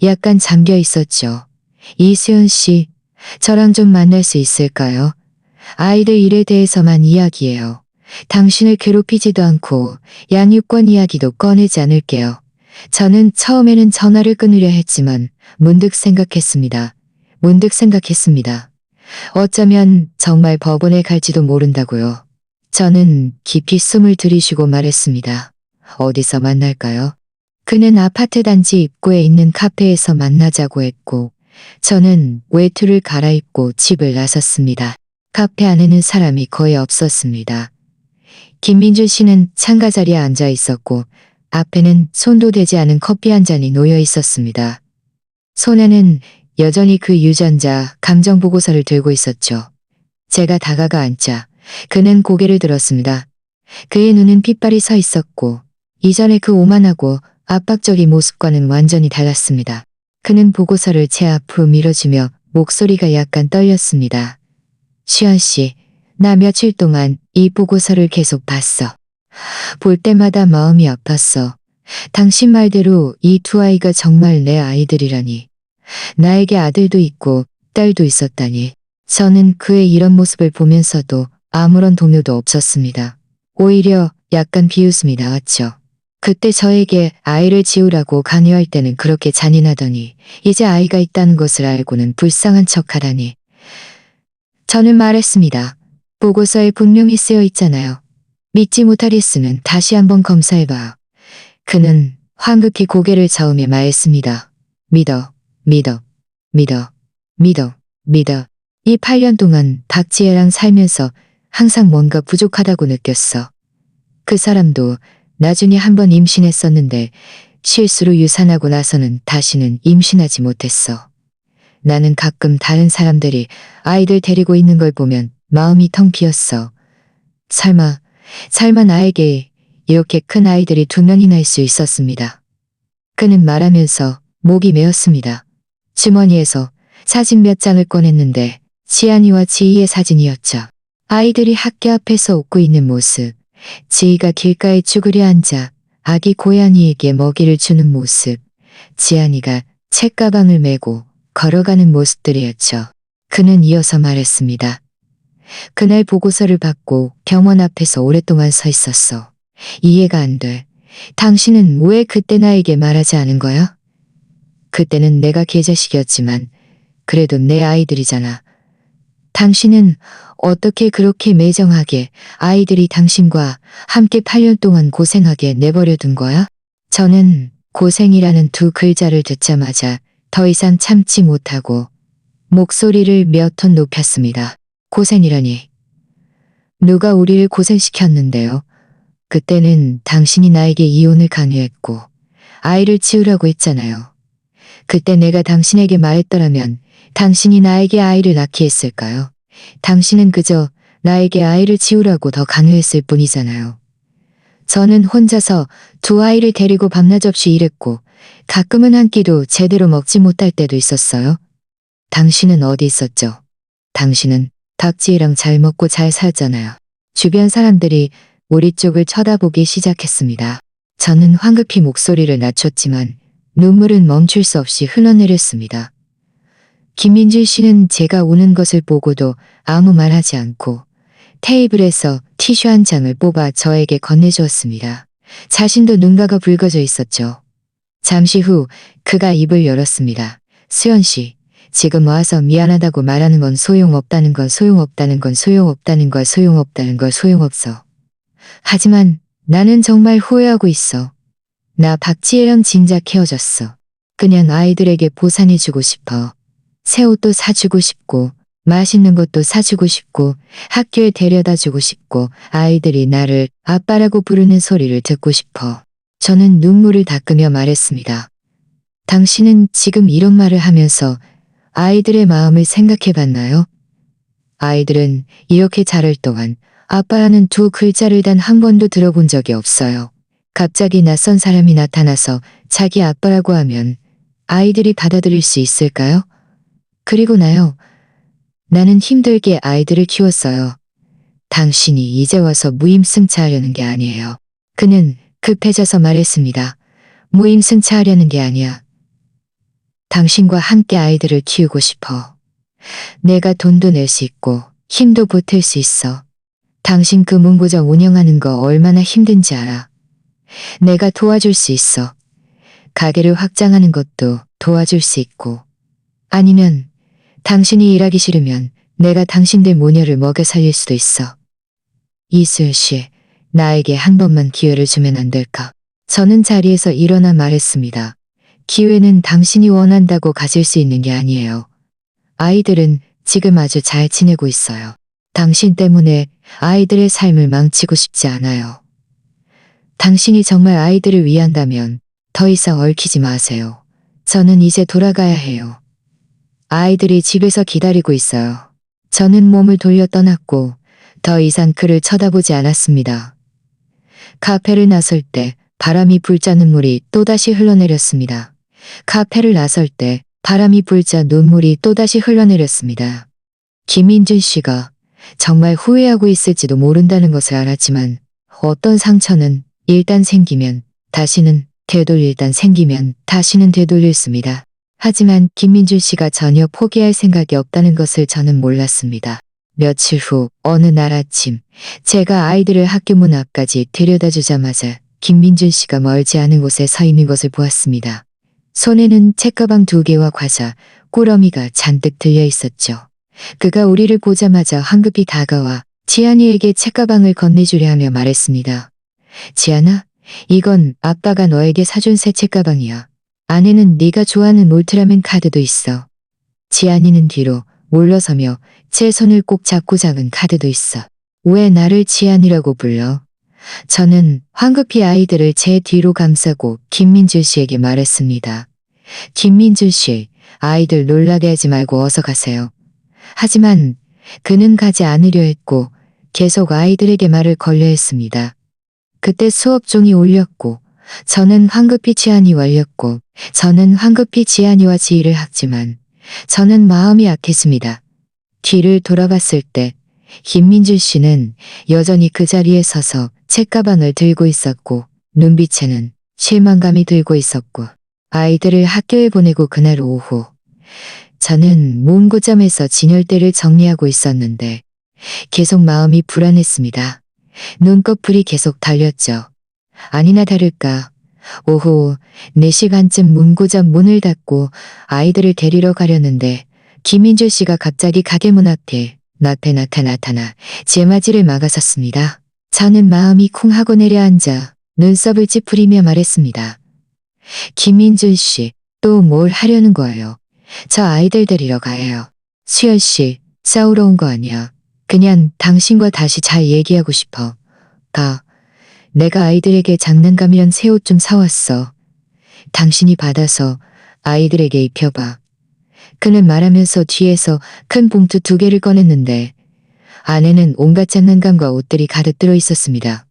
약간 잠겨 있었죠. 이수연 씨, 저랑 좀 만날 수 있을까요? 아이들 일에 대해서만 이야기해요. 당신을 괴롭히지도 않고 양육권 이야기도 꺼내지 않을게요. 저는 처음에는 전화를 끊으려 했지만 문득 생각했습니다. 어쩌면 정말 법원에 갈지도 모른다고요. 저는 깊이 숨을 들이쉬고 말했습니다. 어디서 만날까요? 그는 아파트 단지 입구에 있는 카페에서 만나자고 했고 저는 외투를 갈아입고 집을 나섰습니다. 카페 안에는 사람이 거의 없었습니다. 김민준 씨는 창가 자리에 앉아 있었고 앞에는 손도 대지 않은 커피 한 잔이 놓여 있었습니다. 손에는 여전히 그 유전자 감정 보고서를 들고 있었죠. 제가 다가가 앉자 그는 고개를 들었습니다. 그의 눈은 핏발이 서 있었고 이전의 그 오만하고 압박적인 모습과는 완전히 달랐습니다. 그는 보고서를 제 앞으로 밀어주며 목소리가 약간 떨렸습니다. 수연 씨, 나 며칠 동안 이 보고서를 계속 봤어. 볼 때마다 마음이 아팠어. 당신 말대로 이 두 아이가 정말 내 아이들이라니. 나에게 아들도 있고 딸도 있었다니. 저는 그의 이런 모습을 보면서도 아무런 동요도 없었습니다. 오히려 약간 비웃음이 나왔죠. 그때 저에게 아이를 지우라고 강요할 때는 그렇게 잔인하더니 이제 아이가 있다는 것을 알고는 불쌍한 척하다니. 저는 말했습니다. 보고서에 분명히 쓰여 있잖아요. 믿지 못하겠으면 다시 한번 검사해봐. 그는 황급히 고개를 저으며 말했습니다. 믿어. 이 8년 동안 박지혜랑 살면서 항상 뭔가 부족하다고 느꼈어. 그 사람도 나중에 한번 임신했었는데 실수로 유산하고 나서는 다시는 임신하지 못했어. 나는 가끔 다른 사람들이 아이들 데리고 있는 걸 보면 마음이 텅 비었어. 설마 나에게 이렇게 큰 아이들이 2명이나 있을 수 있었습니다. 그는 말하면서 목이 메었습니다. 주머니에서 사진 몇 장을 꺼냈는데 지안이와 지희의 사진이었죠. 아이들이 학교 앞에서 웃고 있는 모습, 지희가 길가에 쭈그려 앉아 아기 고양이에게 먹이를 주는 모습, 지안이가 책가방을 메고 걸어가는 모습들이었죠. 그는 이어서 말했습니다. 그날 보고서를 받고 병원 앞에서 오랫동안 서 있었어. 이해가 안 돼. 당신은 왜 그때 나에게 말하지 않은 거야? 그때는 내가 개자식이었지만 그래도 내 아이들이잖아. 당신은 어떻게 그렇게 매정하게 아이들이 당신과 함께 8년 동안 고생하게 내버려둔 거야? 저는 고생이라는 두 글자를 듣자마자 더 이상 참지 못하고 목소리를 몇 톤 높였습니다. 고생이라니. 누가 우리를 고생시켰는데요? 그때는 당신이 나에게 이혼을 강요했고 아이를 치우라고 했잖아요. 그때 내가 당신에게 말했더라면 당신이 나에게 아이를 낳게 했을까요? 당신은 그저 나에게 아이를 치우라고 더 강요했을 뿐이잖아요. 저는 혼자서 두 아이를 데리고 밤낮 없이 일했고 가끔은 한 끼도 제대로 먹지 못할 때도 있었어요. 당신은 어디 있었죠? 당신은 박지희랑 잘 먹고 잘 살잖아요. 주변 사람들이 우리 쪽을 쳐다보기 시작했습니다. 저는 황급히 목소리를 낮췄지만 눈물은 멈출 수 없이 흘러내렸습니다. 김민준 씨는 제가 우는 것을 보고도 아무 말 하지 않고 테이블에서 티슈 한 장을 뽑아 저에게 건네주었습니다. 자신도 눈가가 붉어져 있었죠. 잠시 후 그가 입을 열었습니다. 수연 씨, 지금 와서 미안하다고 말하는 건 소용없다는 건 소용없다는 건 소용없다는 걸 소용없다는 걸 소용없어. 하지만 나는 정말 후회하고 있어. 나 박지혜랑 진작 헤어졌어. 그냥 아이들에게 보상해주고 싶어. 새 옷도 사주고 싶고 맛있는 것도 사주고 싶고 학교에 데려다 주고 싶고 아이들이 나를 아빠라고 부르는 소리를 듣고 싶어. 저는 눈물을 닦으며 말했습니다. 당신은 지금 이런 말을 하면서 아이들의 마음을 생각해 봤나요? 아이들은 이렇게 자랄 동안 아빠라는 두 글자를 단 한 번도 들어본 적이 없어요. 갑자기 낯선 사람이 나타나서 자기 아빠라고 하면 아이들이 받아들일 수 있을까요? 그리고 나요. 나는 힘들게 아이들을 키웠어요. 당신이 이제 와서 무임승차하려는 게 아니에요. 그는 급해져서 말했습니다. 무임승차하려는 게 아니야. 당신과 함께 아이들을 키우고 싶어. 내가 돈도 낼 수 있고 힘도 보탤 수 있어. 당신 그 문구점 운영하는 거 얼마나 힘든지 알아. 내가 도와줄 수 있어. 가게를 확장하는 것도 도와줄 수 있고. 아니면 당신이 일하기 싫으면 내가 당신들 모녀를 먹여 살릴 수도 있어. 이수연 씨, 나에게 한 번만 기회를 주면 안 될까? 저는 자리에서 일어나 말했습니다. 기회는 당신이 원한다고 가질 수 있는 게 아니에요. 아이들은 지금 아주 잘 지내고 있어요. 당신 때문에 아이들의 삶을 망치고 싶지 않아요. 당신이 정말 아이들을 위한다면 더 이상 얽히지 마세요. 저는 이제 돌아가야 해요. 아이들이 집에서 기다리고 있어요. 저는 몸을 돌려 떠났고 더 이상 그를 쳐다보지 않았습니다. 카페를 나설 때 바람이 불자 눈물이 또다시 흘러내렸습니다. 카페를 나설 때 바람이 불자 눈물이 또다시 흘러내렸습니다. 김민준 씨가 정말 후회하고 있을지도 모른다는 것을 알았지만 어떤 상처는 일단 생기면 다시는 되돌렸습니다. 하지만 김민준 씨가 전혀 포기할 생각이 없다는 것을 저는 몰랐습니다. 며칠 후 어느 날 아침 제가 아이들을 학교 문 앞까지 데려다 주자마자 김민준 씨가 멀지 않은 곳에 서 있는 것을 보았습니다. 손에는 책가방 2개와 과자, 꾸러미가 잔뜩 들려 있었죠. 그가 우리를 보자마자 황급히 다가와 지안이에게 책가방을 건네주려 하며 말했습니다. 지안아, 이건 아빠가 너에게 사준 새 책가방이야. 안에는 네가 좋아하는 울트라맨 카드도 있어. 지안이는 뒤로 물러서며 제 손을 꼭 잡고 잡은 카드도 있어. 왜 나를 지안이라고 불러? 저는 황급히 아이들을 제 뒤로 감싸고 김민준 씨에게 말했습니다. 김민준 씨, 아이들 놀라게 하지 말고 어서 가세요. 하지만 그는 가지 않으려 했고 계속 아이들에게 말을 걸려 했습니다. 그때 수업종이 울렸고 저는 황급히 지안이와 지희를 학지만 저는 마음이 약했습니다. 뒤를 돌아봤을 때 김민준 씨는 여전히 그 자리에 서서 책가방을 들고 있었고 눈빛에는 실망감이 들고 있었고 아이들을 학교에 보내고 그날 오후 저는 문구점에서 진열대를 정리하고 있었는데 계속 마음이 불안했습니다. 눈꺼풀이 계속 달렸죠. 아니나 다를까 오후 4시간쯤 문고점 문을 닫고 아이들을 데리러 가려는데 김민주 씨가 갑자기 가게 문 앞에 나타나 제 맞이를 막아섰습니다. 저는 마음이 쿵 하고 내려앉아 눈썹을 찌푸리며 말했습니다. 김민준 씨, 또 뭘 하려는 거예요? 저 아이들 데리러 가요. 수연 씨, 싸우러 온 거 아니야. 그냥 당신과 다시 잘 얘기하고 싶어. 내가 아이들에게 장난감이랑 새 옷 좀 사왔어. 당신이 받아서 아이들에게 입혀봐. 그는 말하면서 뒤에서 큰 봉투 2개를 꺼냈는데 안에는 온갖 장난감과 옷들이 가득 들어 있었습니다.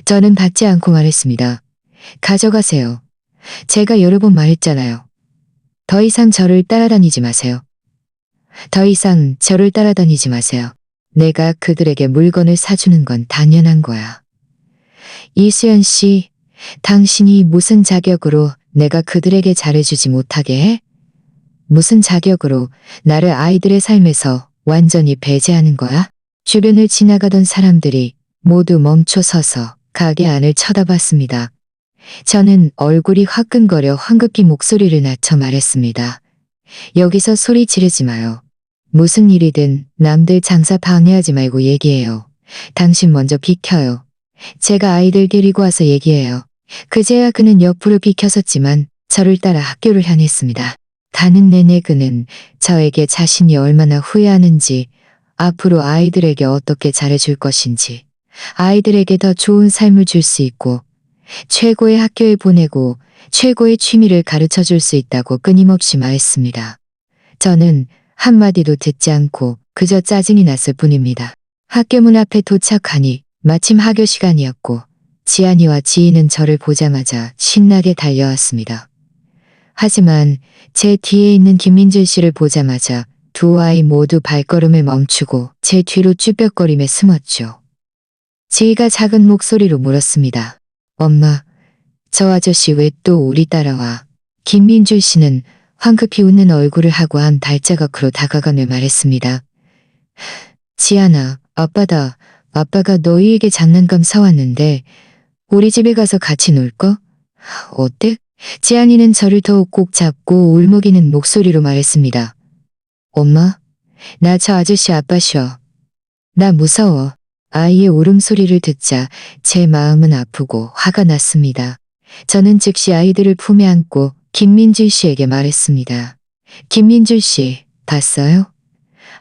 저는 받지 않고 말했습니다. 가져가세요. 제가 여러 번 말했잖아요. 더 이상 저를 따라다니지 마세요. 내가 그들에게 물건을 사주는 건 당연한 거야. 이수연 씨, 당신이 무슨 자격으로 내가 그들에게 잘해주지 못하게 해? 무슨 자격으로 나를 아이들의 삶에서 완전히 배제하는 거야? 주변을 지나가던 사람들이 모두 멈춰 서서 가게 안을 쳐다봤습니다. 저는 얼굴이 화끈거려 황급히 목소리를 낮춰 말했습니다. 여기서 소리 지르지 마요. 무슨 일이든 남들 장사 방해하지 말고 얘기해요. 당신 먼저 비켜요. 제가 아이들 데리고 와서 얘기해요. 그제야 그는 옆으로 비켜섰지만 저를 따라 학교를 향했습니다. 가는 내내 그는 저에게 자신이 얼마나 후회하는지, 앞으로 아이들에게 어떻게 잘해줄 것인지, 아이들에게 더 좋은 삶을 줄 수 있고 최고의 학교에 보내고 최고의 취미를 가르쳐 줄 수 있다고 끊임없이 말했습니다. 저는 한마디도 듣지 않고 그저 짜증이 났을 뿐입니다. 학교 문 앞에 도착하니 마침 하교 시간이었고 지안이와 지희는 저를 보자마자 신나게 달려왔습니다. 하지만 제 뒤에 있는 김민준 씨를 보자마자 두 아이 모두 발걸음을 멈추고 제 뒤로 쭈뼛거리며 숨었죠. 지희가 작은 목소리로 물었습니다. 엄마, 저 아저씨 왜 또 우리 따라와? 김민준 씨는 황급히 웃는 얼굴을 하고 한 발자국으로 다가가며 말했습니다. 지안아, 아빠다. 아빠가 너희에게 장난감 사왔는데 우리 집에 가서 같이 놀까? 어때? 지안이는 저를 더욱 꼭 잡고 울먹이는 목소리로 말했습니다. 엄마, 나 저 아저씨 아빠셔. 나 무서워. 아이의 울음소리를 듣자 제 마음은 아프고 화가 났습니다. 저는 즉시 아이들을 품에 안고 김민준 씨에게 말했습니다. 김민준 씨, 봤어요?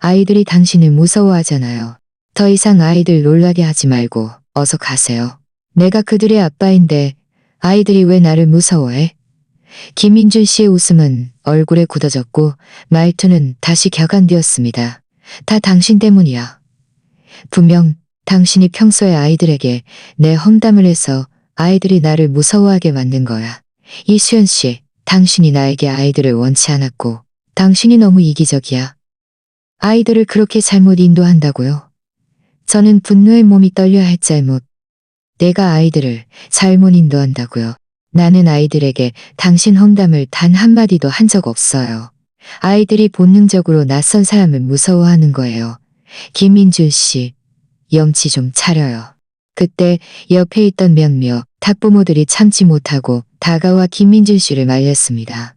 아이들이 당신을 무서워하잖아요. 더 이상 아이들 놀라게 하지 말고 어서 가세요. 내가 그들의 아빠인데 아이들이 왜 나를 무서워해? 김민준 씨의 웃음은 얼굴에 굳어졌고 말투는 다시 격앙되었습니다. 다 당신 때문이야. 분명 당신이 평소에 아이들에게 내 험담을 해서 아이들이 나를 무서워하게 만든 거야. 이수연 씨, 당신이 나에게 아이들을 원치 않았고 당신이 너무 이기적이야. 아이들을 그렇게 잘못 인도한다고요? 저는 분노에 몸이 떨려 할 잘못. 내가 아이들을 잘못 인도한다고요. 나는 아이들에게 당신 험담을 단 한마디도 한 적 없어요. 아이들이 본능적으로 낯선 사람을 무서워하는 거예요. 김민준 씨, 염치 좀 차려요. 그때 옆에 있던 몇몇 학부모들이 참지 못하고 다가와 김민준 씨를 말렸습니다.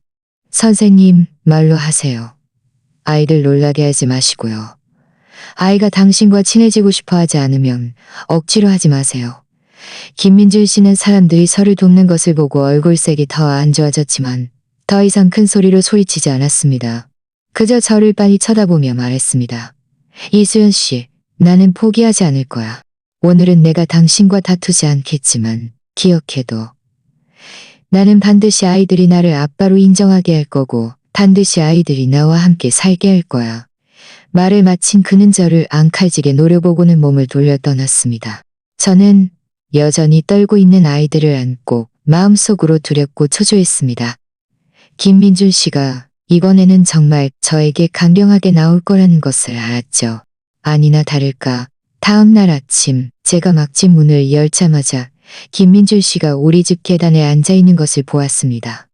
선생님, 말로 하세요. 아이들 놀라게 하지 마시고요. 아이가 당신과 친해지고 싶어 하지 않으면 억지로 하지 마세요. 김민준 씨는 사람들이 저를 돕는 것을 보고 얼굴색이 더 안 좋아졌지만 더 이상 큰 소리로 소리치지 않았습니다. 그저 저를 빤히 쳐다보며 말했습니다. 이수연 씨, 나는 포기하지 않을 거야. 오늘은 내가 당신과 다투지 않겠지만 기억해둬. 나는 반드시 아이들이 나를 아빠로 인정하게 할 거고 반드시 아이들이 나와 함께 살게 할 거야. 말을 마친 그는 저를 앙칼지게 노려보고는 몸을 돌려 떠났습니다. 저는 여전히 떨고 있는 아이들을 안고 마음속으로 두렵고 초조했습니다. 김민준 씨가 이번에는 정말 저에게 강경하게 나올 거라는 것을 알았죠. 아니나 다를까 다음 날 아침 제가 막집 문을 열자마자 김민준 씨가 우리 집 계단에 앉아 있는 것을 보았습니다.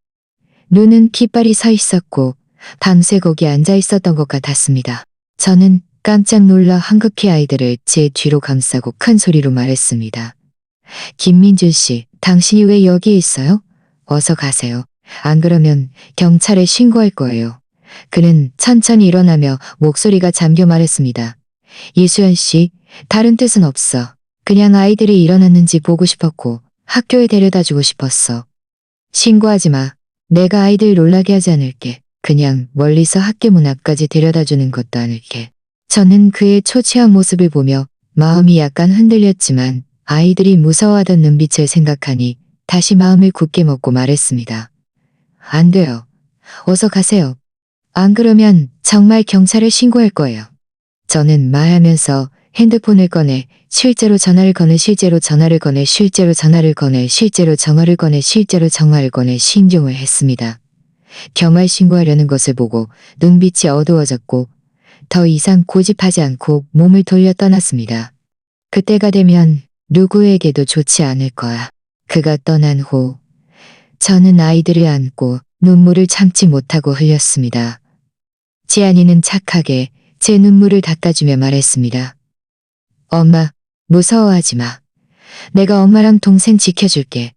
눈은 핏발이 서 있었고 밤새 거기 앉아 있었던 것 같았습니다. 저는 깜짝 놀라 황급히 아이들을 제 뒤로 감싸고 큰 소리로 말했습니다. 김민준 씨, 당신이 왜 여기 있어요? 어서 가세요. 안 그러면 경찰에 신고할 거예요. 그는 천천히 일어나며 목소리가 잠겨 말했습니다. 이수연 씨, 다른 뜻은 없어. 그냥 아이들이 일어났는지 보고 싶었고 학교에 데려다 주고 싶었어. 신고하지 마. 내가 아이들 놀라게 하지 않을게. 그냥 멀리서 학교 문 앞까지 데려다 주는 것도 않을게. 저는 그의 초췌한 모습을 보며 마음이 약간 흔들렸지만 아이들이 무서워하던 눈빛을 생각하니 다시 마음을 굳게 먹고 말했습니다. 안 돼요. 어서 가세요. 안 그러면 정말 경찰에 신고할 거예요. 저는 말하면서 핸드폰을 꺼내 실제로 전화를 거네 실제로 전화를 거네 실제로 전화를 거네 실제로 전화를 거네 실제로 전화를 거네 신종을 했습니다. 경찰 신고하려는 것을 보고 눈빛이 어두워졌고 더 이상 고집하지 않고 몸을 돌려 떠났습니다. 그때가 되면 누구에게도 좋지 않을 거야. 그가 떠난 후 저는 아이들을 안고 눈물을 참지 못하고 흘렸습니다. 지안이는 착하게 제 눈물을 닦아주며 말했습니다. 엄마, 무서워하지 마. 내가 엄마랑 동생 지켜줄게.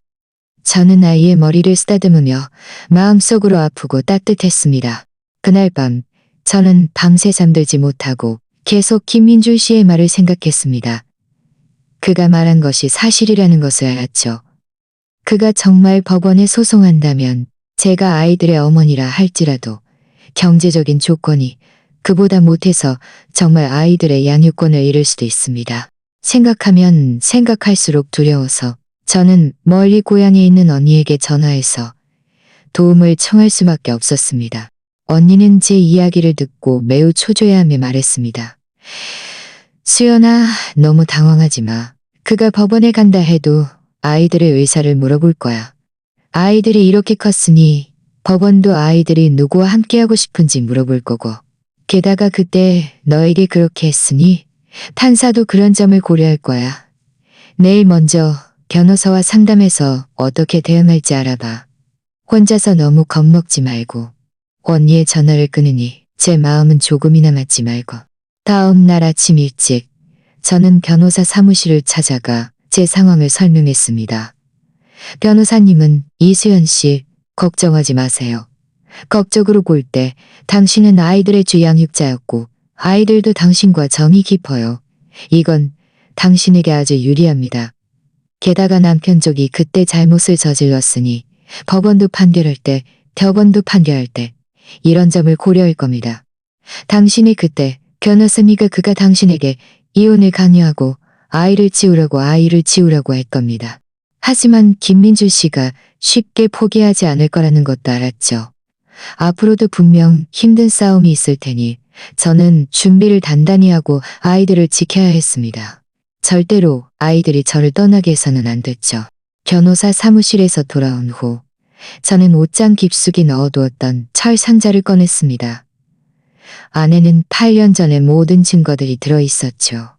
저는 아이의 머리를 쓰다듬으며 마음속으로 아프고 따뜻했습니다. 그날 밤 저는 밤새 잠들지 못하고 계속 김민준 씨의 말을 생각했습니다. 그가 말한 것이 사실이라는 것을 알았죠. 그가 정말 법원에 소송한다면 제가 아이들의 어머니라 할지라도 경제적인 조건이 그보다 못해서 정말 아이들의 양육권을 잃을 수도 있습니다. 생각하면 생각할수록 두려워서 저는 멀리 고향에 있는 언니에게 전화해서 도움을 청할 수밖에 없었습니다. 언니는 제 이야기를 듣고 매우 초조해하며 말했습니다. 수연아, 너무 당황하지 마. 그가 법원에 간다 해도 아이들의 의사를 물어볼 거야. 아이들이 이렇게 컸으니 법원도 아이들이 누구와 함께하고 싶은지 물어볼 거고. 게다가 그때 너에게 그렇게 했으니 판사도 그런 점을 고려할 거야. 내일 먼저 변호사와 상담해서 어떻게 대응할지 알아봐. 혼자서 너무 겁먹지 말고. 언니의 전화를 끊으니 제 마음은 조금이나 맞지 말고. 다음 날 아침 일찍 저는 변호사 사무실을 찾아가 제 상황을 설명했습니다. 변호사님은 이수연 씨, 걱정하지 마세요. 법적으로 볼 때 당신은 아이들의 주 양육자였고 아이들도 당신과 정이 깊어요. 이건 당신에게 아주 유리합니다. 게다가 남편 쪽이 그때 잘못을 저질렀으니 법원도 판결할 때, 대법원도 판결할 때 이런 점을 고려할 겁니다. 당신이 그때 변호사님과 그가 당신에게 이혼을 강요하고 아이를 지우라고 할 겁니다. 하지만 김민준 씨가 쉽게 포기하지 않을 거라는 것도 알았죠. 앞으로도 분명 힘든 싸움이 있을 테니 저는 준비를 단단히 하고 아이들을 지켜야 했습니다. 절대로 아이들이 저를 떠나게 해서는 안 됐죠. 변호사 사무실에서 돌아온 후 저는 옷장 깊숙이 넣어두었던 철 상자를 꺼냈습니다. 안에는 8년 전의 모든 증거들이 들어있었죠.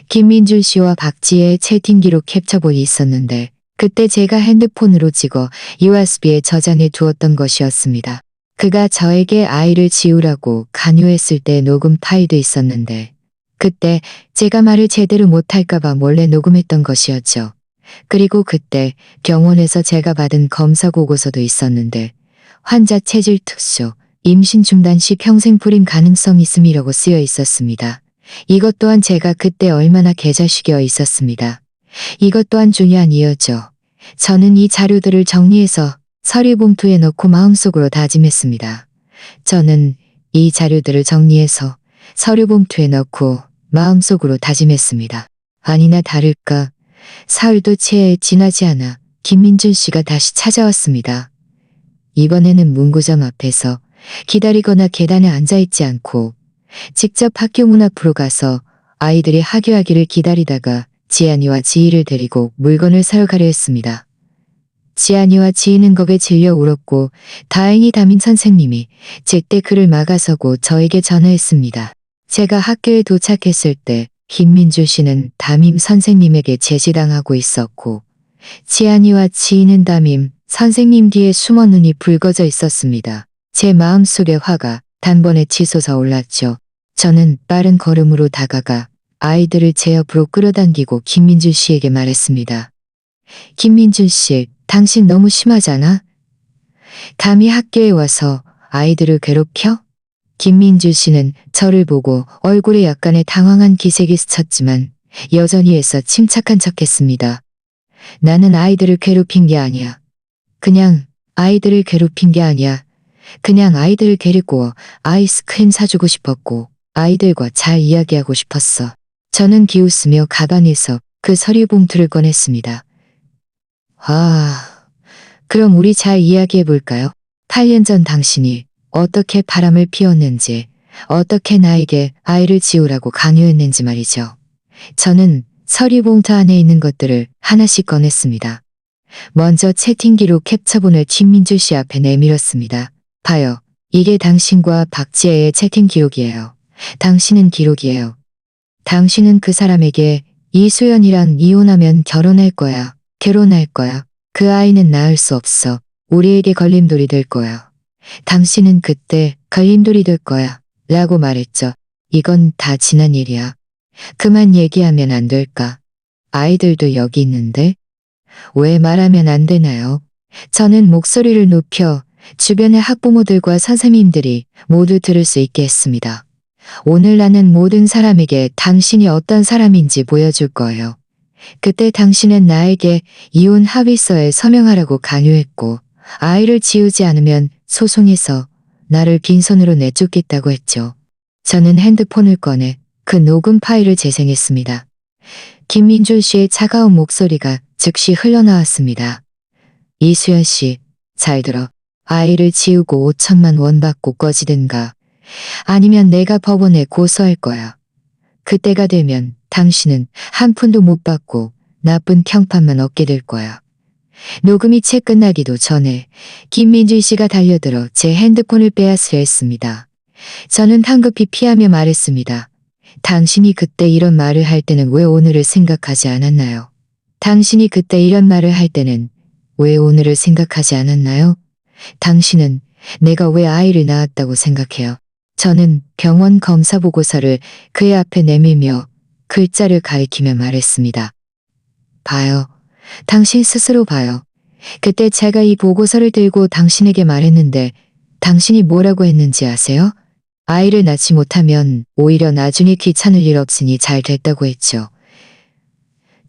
김민준 씨와 박지혜의 채팅 기록 캡처본이 있었는데 그때 제가 핸드폰으로 찍어 USB에 저장해 두었던 것이었습니다. 그가 저에게 아이를 지우라고 강요했을 때 녹음 파일도 있었는데 그때 제가 말을 제대로 못할까봐 몰래 녹음했던 것이었죠. 그리고 그때 병원에서 제가 받은 검사 보고서도 있었는데 환자 체질 특수, 임신 중단 시 평생 불임 가능성 있음이라고 쓰여 있었습니다. 이것 또한 제가 그때 얼마나 개자식이어 있었습니다. 이것 또한 중요한 이유죠. 저는 이 자료들을 정리해서 서류 봉투에 넣고 마음속으로 다짐했습니다. 저는 이 자료들을 정리해서 서류 봉투에 넣고 마음속으로 다짐했습니다. 아니나 다를까 사흘도 채 지나지 않아 김민준 씨가 다시 찾아왔습니다. 이번에는 문구점 앞에서 기다리거나 계단에 앉아있지 않고 직접 학교 문 앞으로 가서 아이들이 하교하기를 기다리다가 지안이와 지희를 데리고 물건을 사러 가려 했습니다. 지안이와 지희는 겁에 질려 울었고 다행히 담임 선생님이 제때 그를 막아서고 저에게 전화했습니다. 제가 학교에 도착했을 때 김민주 씨는 담임 선생님에게 제지당하고 있었고 지안이와 지희는 담임 선생님 뒤에 숨어 눈이 붉어져 있었습니다. 제 마음속의 화가 단번에 치솟아 올랐죠. 저는 빠른 걸음으로 다가가 아이들을 제 옆으로 끌어당기고 김민준 씨에게 말했습니다. 김민준 씨, 당신 너무 심하잖아? 감히 학교에 와서 아이들을 괴롭혀? 김민준 씨는 저를 보고 얼굴에 약간의 당황한 기색이 스쳤지만 여전히 애써 침착한 척했습니다. 나는 아이들을 괴롭힌 게 아니야. 그냥 아이들을 괴롭힌 게 아니야. 그냥 아이들을 데리고 아이스크림 사주고 싶었고 아이들과 잘 이야기하고 싶었어. 저는 기웃으며 가방에서 그 서류 봉투를 꺼냈습니다. 그럼 우리 잘 이야기해 볼까요? 8년 전 당신이 어떻게 바람을 피웠는지, 어떻게 나에게 아이를 지우라고 강요했는지 말이죠. 저는 서류 봉투 안에 있는 것들을 하나씩 꺼냈습니다. 먼저 채팅기로 캡처본을 김민주 씨 앞에 내밀었습니다. 봐요. 이게 당신과 박지혜의 채팅 기록이에요. 당신은 기록이에요. 당신은 그 사람에게 이수연이랑 이혼하면 결혼할 거야. 결혼할 거야. 그 아이는 낳을 수 없어. 우리에게 걸림돌이 될 거야. 당신은 그때 걸림돌이 될 거야. 라고 말했죠. 이건 다 지난 일이야. 그만 얘기하면 안 될까? 아이들도 여기 있는데? 왜 말하면 안 되나요? 저는 목소리를 높여 주변의 학부모들과 선생님들이 모두 들을 수 있게 했습니다. 오늘 나는 모든 사람에게 당신이 어떤 사람인지 보여줄 거예요. 그때 당신은 나에게 이혼 합의서에 서명하라고 강요했고 아이를 지우지 않으면 소송해서 나를 빈손으로 내쫓겠다고 했죠. 저는 핸드폰을 꺼내 그 녹음 파일을 재생했습니다. 김민준 씨의 차가운 목소리가 즉시 흘러나왔습니다. 이수연 씨, 잘 들어. 아이를 지우고 5천만 원 받고 꺼지든가 아니면 내가 법원에 고소할 거야. 그때가 되면 당신은 한 푼도 못 받고 나쁜 평판만 얻게 될 거야. 녹음이 채 끝나기도 전에 김민준 씨가 달려들어 제 핸드폰을 빼앗으려 했습니다. 저는 황급히 피하며 말했습니다. 당신이 그때 이런 말을 할 때는 왜 오늘을 생각하지 않았나요? 당신이 그때 이런 말을 할 때는 왜 오늘을 생각하지 않았나요? 당신은 내가 왜 아이를 낳았다고 생각해요? 저는 병원 검사 보고서를 그의 앞에 내밀며 글자를 가리키며 말했습니다. 봐요. 당신 스스로 봐요. 그때 제가 이 보고서를 들고 당신에게 말했는데 당신이 뭐라고 했는지 아세요? 아이를 낳지 못하면 오히려 나중에 귀찮을 일 없으니 잘 됐다고 했죠.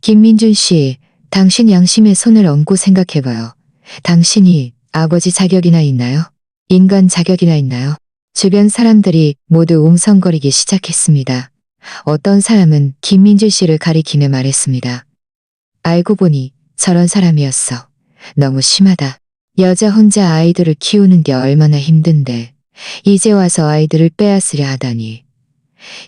김민준 씨, 당신 양심의 손을 얹고 생각해봐요. 당신이 아버지 자격이나 있나요? 인간 자격이나 있나요? 주변 사람들이 모두 웅성거리기 시작했습니다. 어떤 사람은 김민준 씨를 가리키며 말했습니다. 알고 보니 저런 사람이었어. 너무 심하다. 여자 혼자 아이들을 키우는 게 얼마나 힘든데 이제 와서 아이들을 빼앗으려 하다니.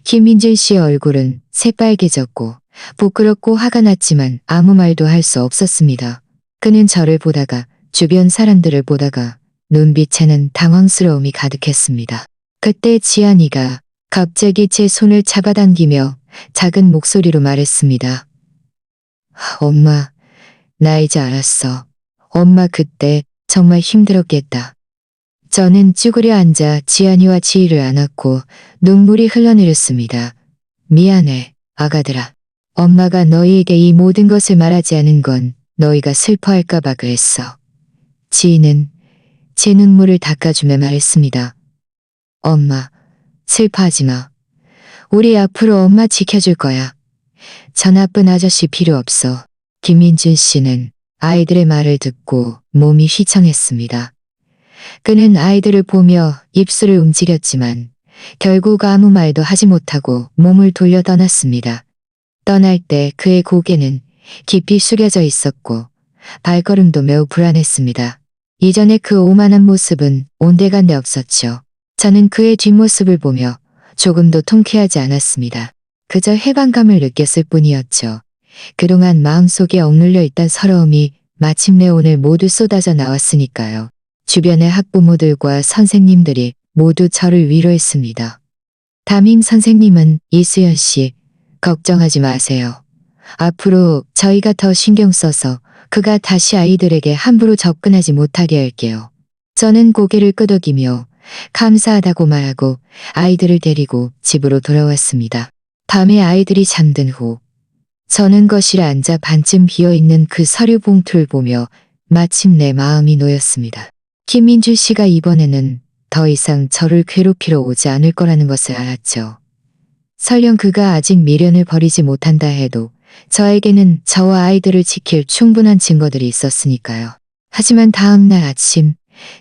김민준 씨의 얼굴은 새빨개졌고 부끄럽고 화가 났지만 아무 말도 할 수 없었습니다. 그는 저를 보다가 주변 사람들을 보다가 눈빛에는 당황스러움이 가득했습니다. 그때 지안이가 갑자기 제 손을 잡아당기며 작은 목소리로 말했습니다. 엄마, 나 이제 알았어. 엄마 그때 정말 힘들었겠다. 저는 쭈그려 앉아 지안이와 지희를 안았고 눈물이 흘러내렸습니다. 미안해, 아가들아. 엄마가 너희에게 이 모든 것을 말하지 않은 건 너희가 슬퍼할까봐 그랬어. 지희는 제 눈물을 닦아주며 말했습니다. 엄마, 슬퍼하지 마. 우리 앞으로 엄마 지켜줄 거야. 저 나쁜 아저씨 필요 없어. 김민준 씨는 아이들의 말을 듣고 몸이 휘청했습니다. 그는 아이들을 보며 입술을 움직였지만 결국 아무 말도 하지 못하고 몸을 돌려 떠났습니다. 떠날 때 그의 고개는 깊이 숙여져 있었고 발걸음도 매우 불안했습니다. 이전의 그 오만한 모습은 온데간데 없었죠. 저는 그의 뒷모습을 보며 조금도 통쾌하지 않았습니다. 그저 해방감을 느꼈을 뿐이었죠. 그동안 마음속에 억눌려 있던 서러움이 마침내 오늘 모두 쏟아져 나왔으니까요. 주변의 학부모들과 선생님들이 모두 저를 위로했습니다. 담임 선생님은 이수연 씨, 걱정하지 마세요. 앞으로 저희가 더 신경 써서 그가 다시 아이들에게 함부로 접근하지 못하게 할게요. 저는 고개를 끄덕이며 감사하다고 말하고 아이들을 데리고 집으로 돌아왔습니다. 밤에 아이들이 잠든 후 저는 거실에 앉아 반쯤 비어있는 그 서류 봉투를 보며 마침내 마음이 놓였습니다. 김민주 씨가 이번에는 더 이상 저를 괴롭히러 오지 않을 거라는 것을 알았죠. 설령 그가 아직 미련을 버리지 못한다 해도 저에게는 저와 아이들을 지킬 충분한 증거들이 있었으니까요. 하지만 다음 날 아침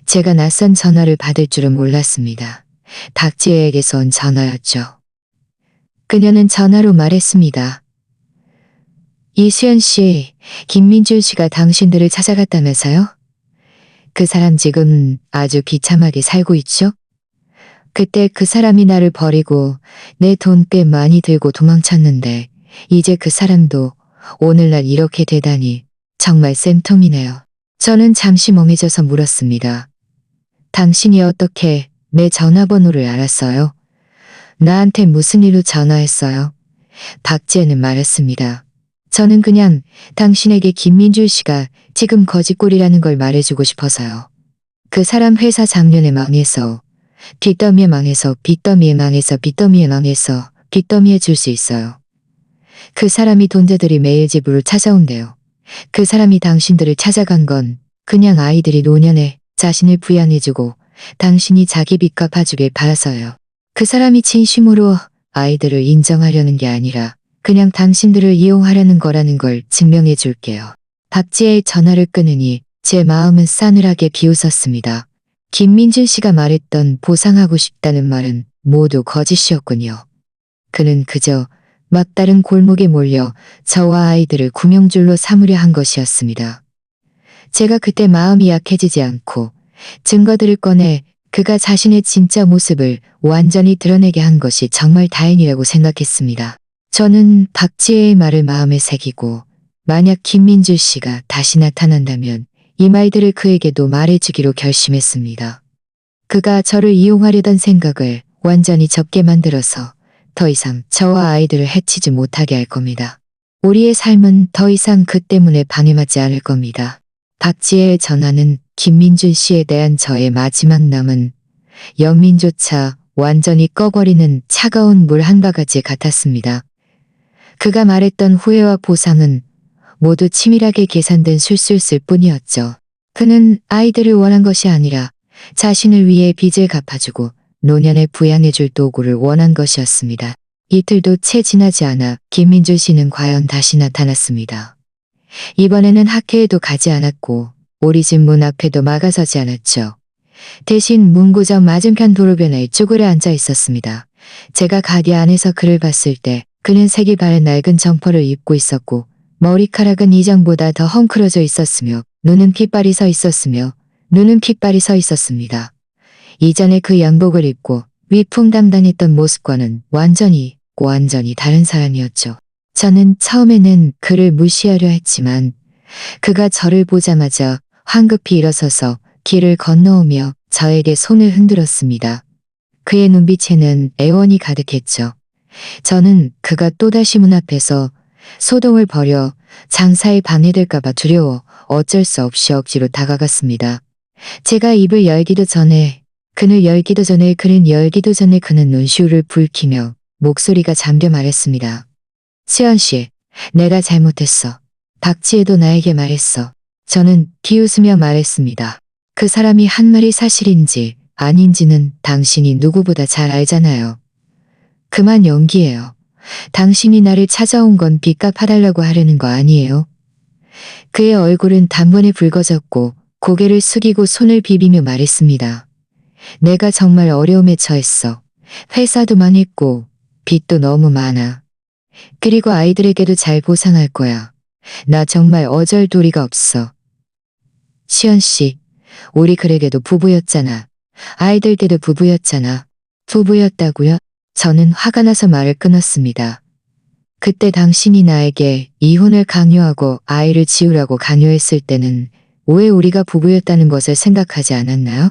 제가 낯선 전화를 받을 줄은 몰랐습니다. 박지혜에게서 온 전화였죠. 그녀는 전화로 말했습니다. 이수연 씨, 김민준 씨가 당신들을 찾아갔다면서요? 그 사람 지금 아주 비참하게 살고 있죠? 그때 그 사람이 나를 버리고 내 돈 꽤 많이 들고 도망쳤는데 이제 그 사람도 오늘날 이렇게 되다니 정말 쌤통이네요. 저는 잠시 멍해져서 물었습니다. 당신이 어떻게 내 전화번호를 알았어요? 나한테 무슨 일로 전화했어요? 박지혜는 말했습니다. 저는 그냥 당신에게 김민준 씨가 지금 거짓골이라는 걸 말해주고 싶어서요. 그 사람 회사 작년에 망해서 빚더미에 망해서 빚더미에 망해서 빚더미에 망해서 빚더미에 줄 수 있어요. 그 사람이 돈재들이 매일 집으로 찾아온대요. 그 사람이 당신들을 찾아간 건 그냥 아이들이 노년에 자신을 부양해주고 당신이 자기 빚 갚아주길 바라서요. 그 사람이 진심으로 아이들을 인정하려는 게 아니라 그냥 당신들을 이용하려는 거라는 걸 증명해 줄게요. 박지혜의 전화를 끊으니 제 마음은 싸늘하게 비웃었습니다. 김민준 씨가 말했던 보상하고 싶다는 말은 모두 거짓이었군요. 그는 그저 막다른 골목에 몰려 저와 아이들을 구명줄로 삼으려 한 것이었습니다. 제가 그때 마음이 약해지지 않고 증거들을 꺼내 그가 자신의 진짜 모습을 완전히 드러내게 한 것이 정말 다행이라고 생각했습니다. 저는 박지혜의 말을 마음에 새기고 만약 김민주 씨가 다시 나타난다면 이 말들을 그에게도 말해주기로 결심했습니다. 그가 저를 이용하려던 생각을 완전히 접게 만들어서 더 이상 저와 아이들을 해치지 못하게 할 겁니다. 우리의 삶은 더 이상 그 때문에 방해받지 않을 겁니다. 박지혜의 전화는 김민준 씨에 대한 저의 마지막 남은 영민조차 완전히 꺼버리는 차가운 물 한 바가지 같았습니다. 그가 말했던 후회와 보상은 모두 치밀하게 계산된 술술쓸 뿐이었죠. 그는 아이들을 원한 것이 아니라 자신을 위해 빚을 갚아주고 노년에 부양해줄 도구를 원한 것이었습니다. 이틀도 채 지나지 않아 김민준 씨는 과연 다시 나타났습니다. 이번에는 학회에도 가지 않았고 우리 집 문 앞에도 막아서지 않았죠. 대신 문구점 맞은편 도로변에 쭈그려 앉아 있었습니다. 제가 가게 안에서 그를 봤을 때 그는 색이 바른 낡은 점퍼를 입고 있었고 머리카락은 이전보다 더 헝클어져 있었으며 눈은 핏발이 서 있었습니다. 이전에 그 양복을 입고 위풍당당했던 모습과는 완전히 다른 사람이었죠. 저는 처음에는 그를 무시하려 했지만 그가 저를 보자마자 황급히 일어서서 길을 건너오며 저에게 손을 흔들었습니다. 그의 눈빛에는 애원이 가득했죠. 저는 그가 또다시 문 앞에서 소동을 벌여 장사에 방해될까봐 두려워 어쩔 수 없이 억지로 다가갔습니다. 제가 입을 열기도 전에 그는 눈시울을 붉히며 목소리가 잠겨 말했습니다. 수연 씨, 내가 잘못했어. 박지혜도 나에게 말했어. 저는 비웃으며 말했습니다. 그 사람이 한 말이 사실인지 아닌지는 당신이 누구보다 잘 알잖아요. 그만 연기예요. 당신이 나를 찾아온 건 빚값 해달라고 하려는 거 아니에요? 그의 얼굴은 단번에 붉어졌고 고개를 숙이고 손을 비비며 말했습니다. 내가 정말 어려움에 처했어. 회사도 망했고 빚도 너무 많아. 그리고 아이들에게도 잘 보상할 거야. 나 정말 어절도리가 없어. 시연 씨, 우리 그에게도 부부였잖아. 아이들 때도 부부였잖아. 부부였다고요? 저는 화가 나서 말을 끊었습니다. 그때 당신이 나에게 이혼을 강요하고 아이를 지우라고 강요했을 때는 왜 우리가 부부였다는 것을 생각하지 않았나요?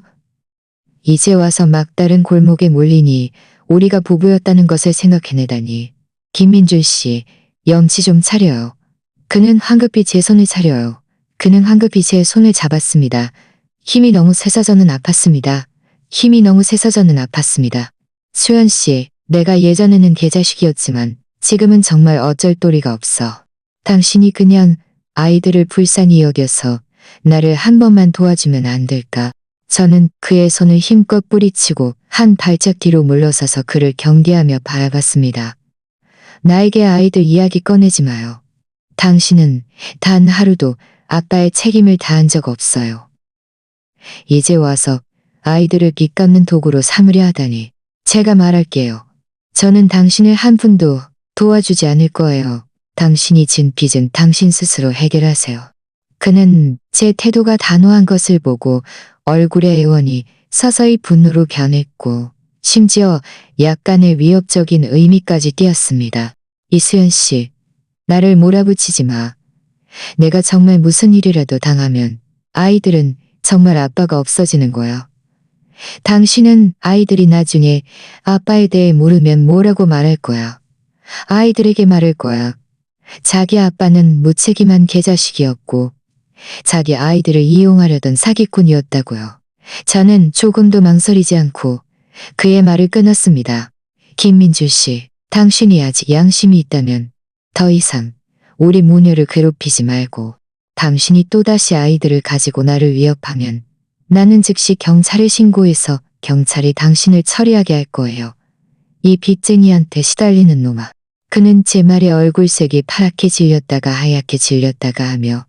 이제 와서 막다른 골목에 몰리니 우리가 부부였다는 것을 생각해내다니. 김민준 씨, 염치 좀 차려요. 그는 황급히 제 손을 잡았습니다. 힘이 너무 세서 저는 아팠습니다. 힘이 너무 세서 저는 아팠습니다. 수연 씨, 내가 예전에는 개자식이었지만 지금은 정말 어쩔 도리가 없어. 당신이 그냥 아이들을 불쌍히 여겨서 나를 한 번만 도와주면 안 될까? 저는 그의 손을 힘껏 뿌리치고 한 발짝 뒤로 물러서서 그를 경계하며 바라봤습니다. 나에게 아이들 이야기 꺼내지 마요. 당신은 단 하루도 아빠의 책임을 다한 적 없어요. 이제 와서 아이들을 빚 갚는 도구로 삼으려 하다니. 제가 말할게요. 저는 당신을 한 푼도 도와주지 않을 거예요. 당신이 진 빚은 당신 스스로 해결하세요. 그는 제 태도가 단호한 것을 보고 얼굴의 애원이 서서히 분노로 변했고 심지어 약간의 위협적인 의미까지 띄었습니다. 이수연 씨, 나를 몰아붙이지 마. 내가 정말 무슨 일이라도 당하면 아이들은 정말 아빠가 없어지는 거야. 당신은 아이들이 나중에 아빠에 대해 모르면 뭐라고 말할 거야. 아이들에게 말할 거야. 자기 아빠는 무책임한 개자식이었고 자기 아이들을 이용하려던 사기꾼이었다고요. 저는 조금도 망설이지 않고 그의 말을 끊었습니다. 김민주 씨, 당신이 아직 양심이 있다면 더 이상 우리 모녀를 괴롭히지 말고 당신이 또다시 아이들을 가지고 나를 위협하면 나는 즉시 경찰에 신고해서 경찰이 당신을 처리하게 할 거예요. 이 빚쟁이한테 시달리는 놈아. 그는 제 말에 얼굴색이 파랗게 질렸다가 하얗게 질렸다가 하며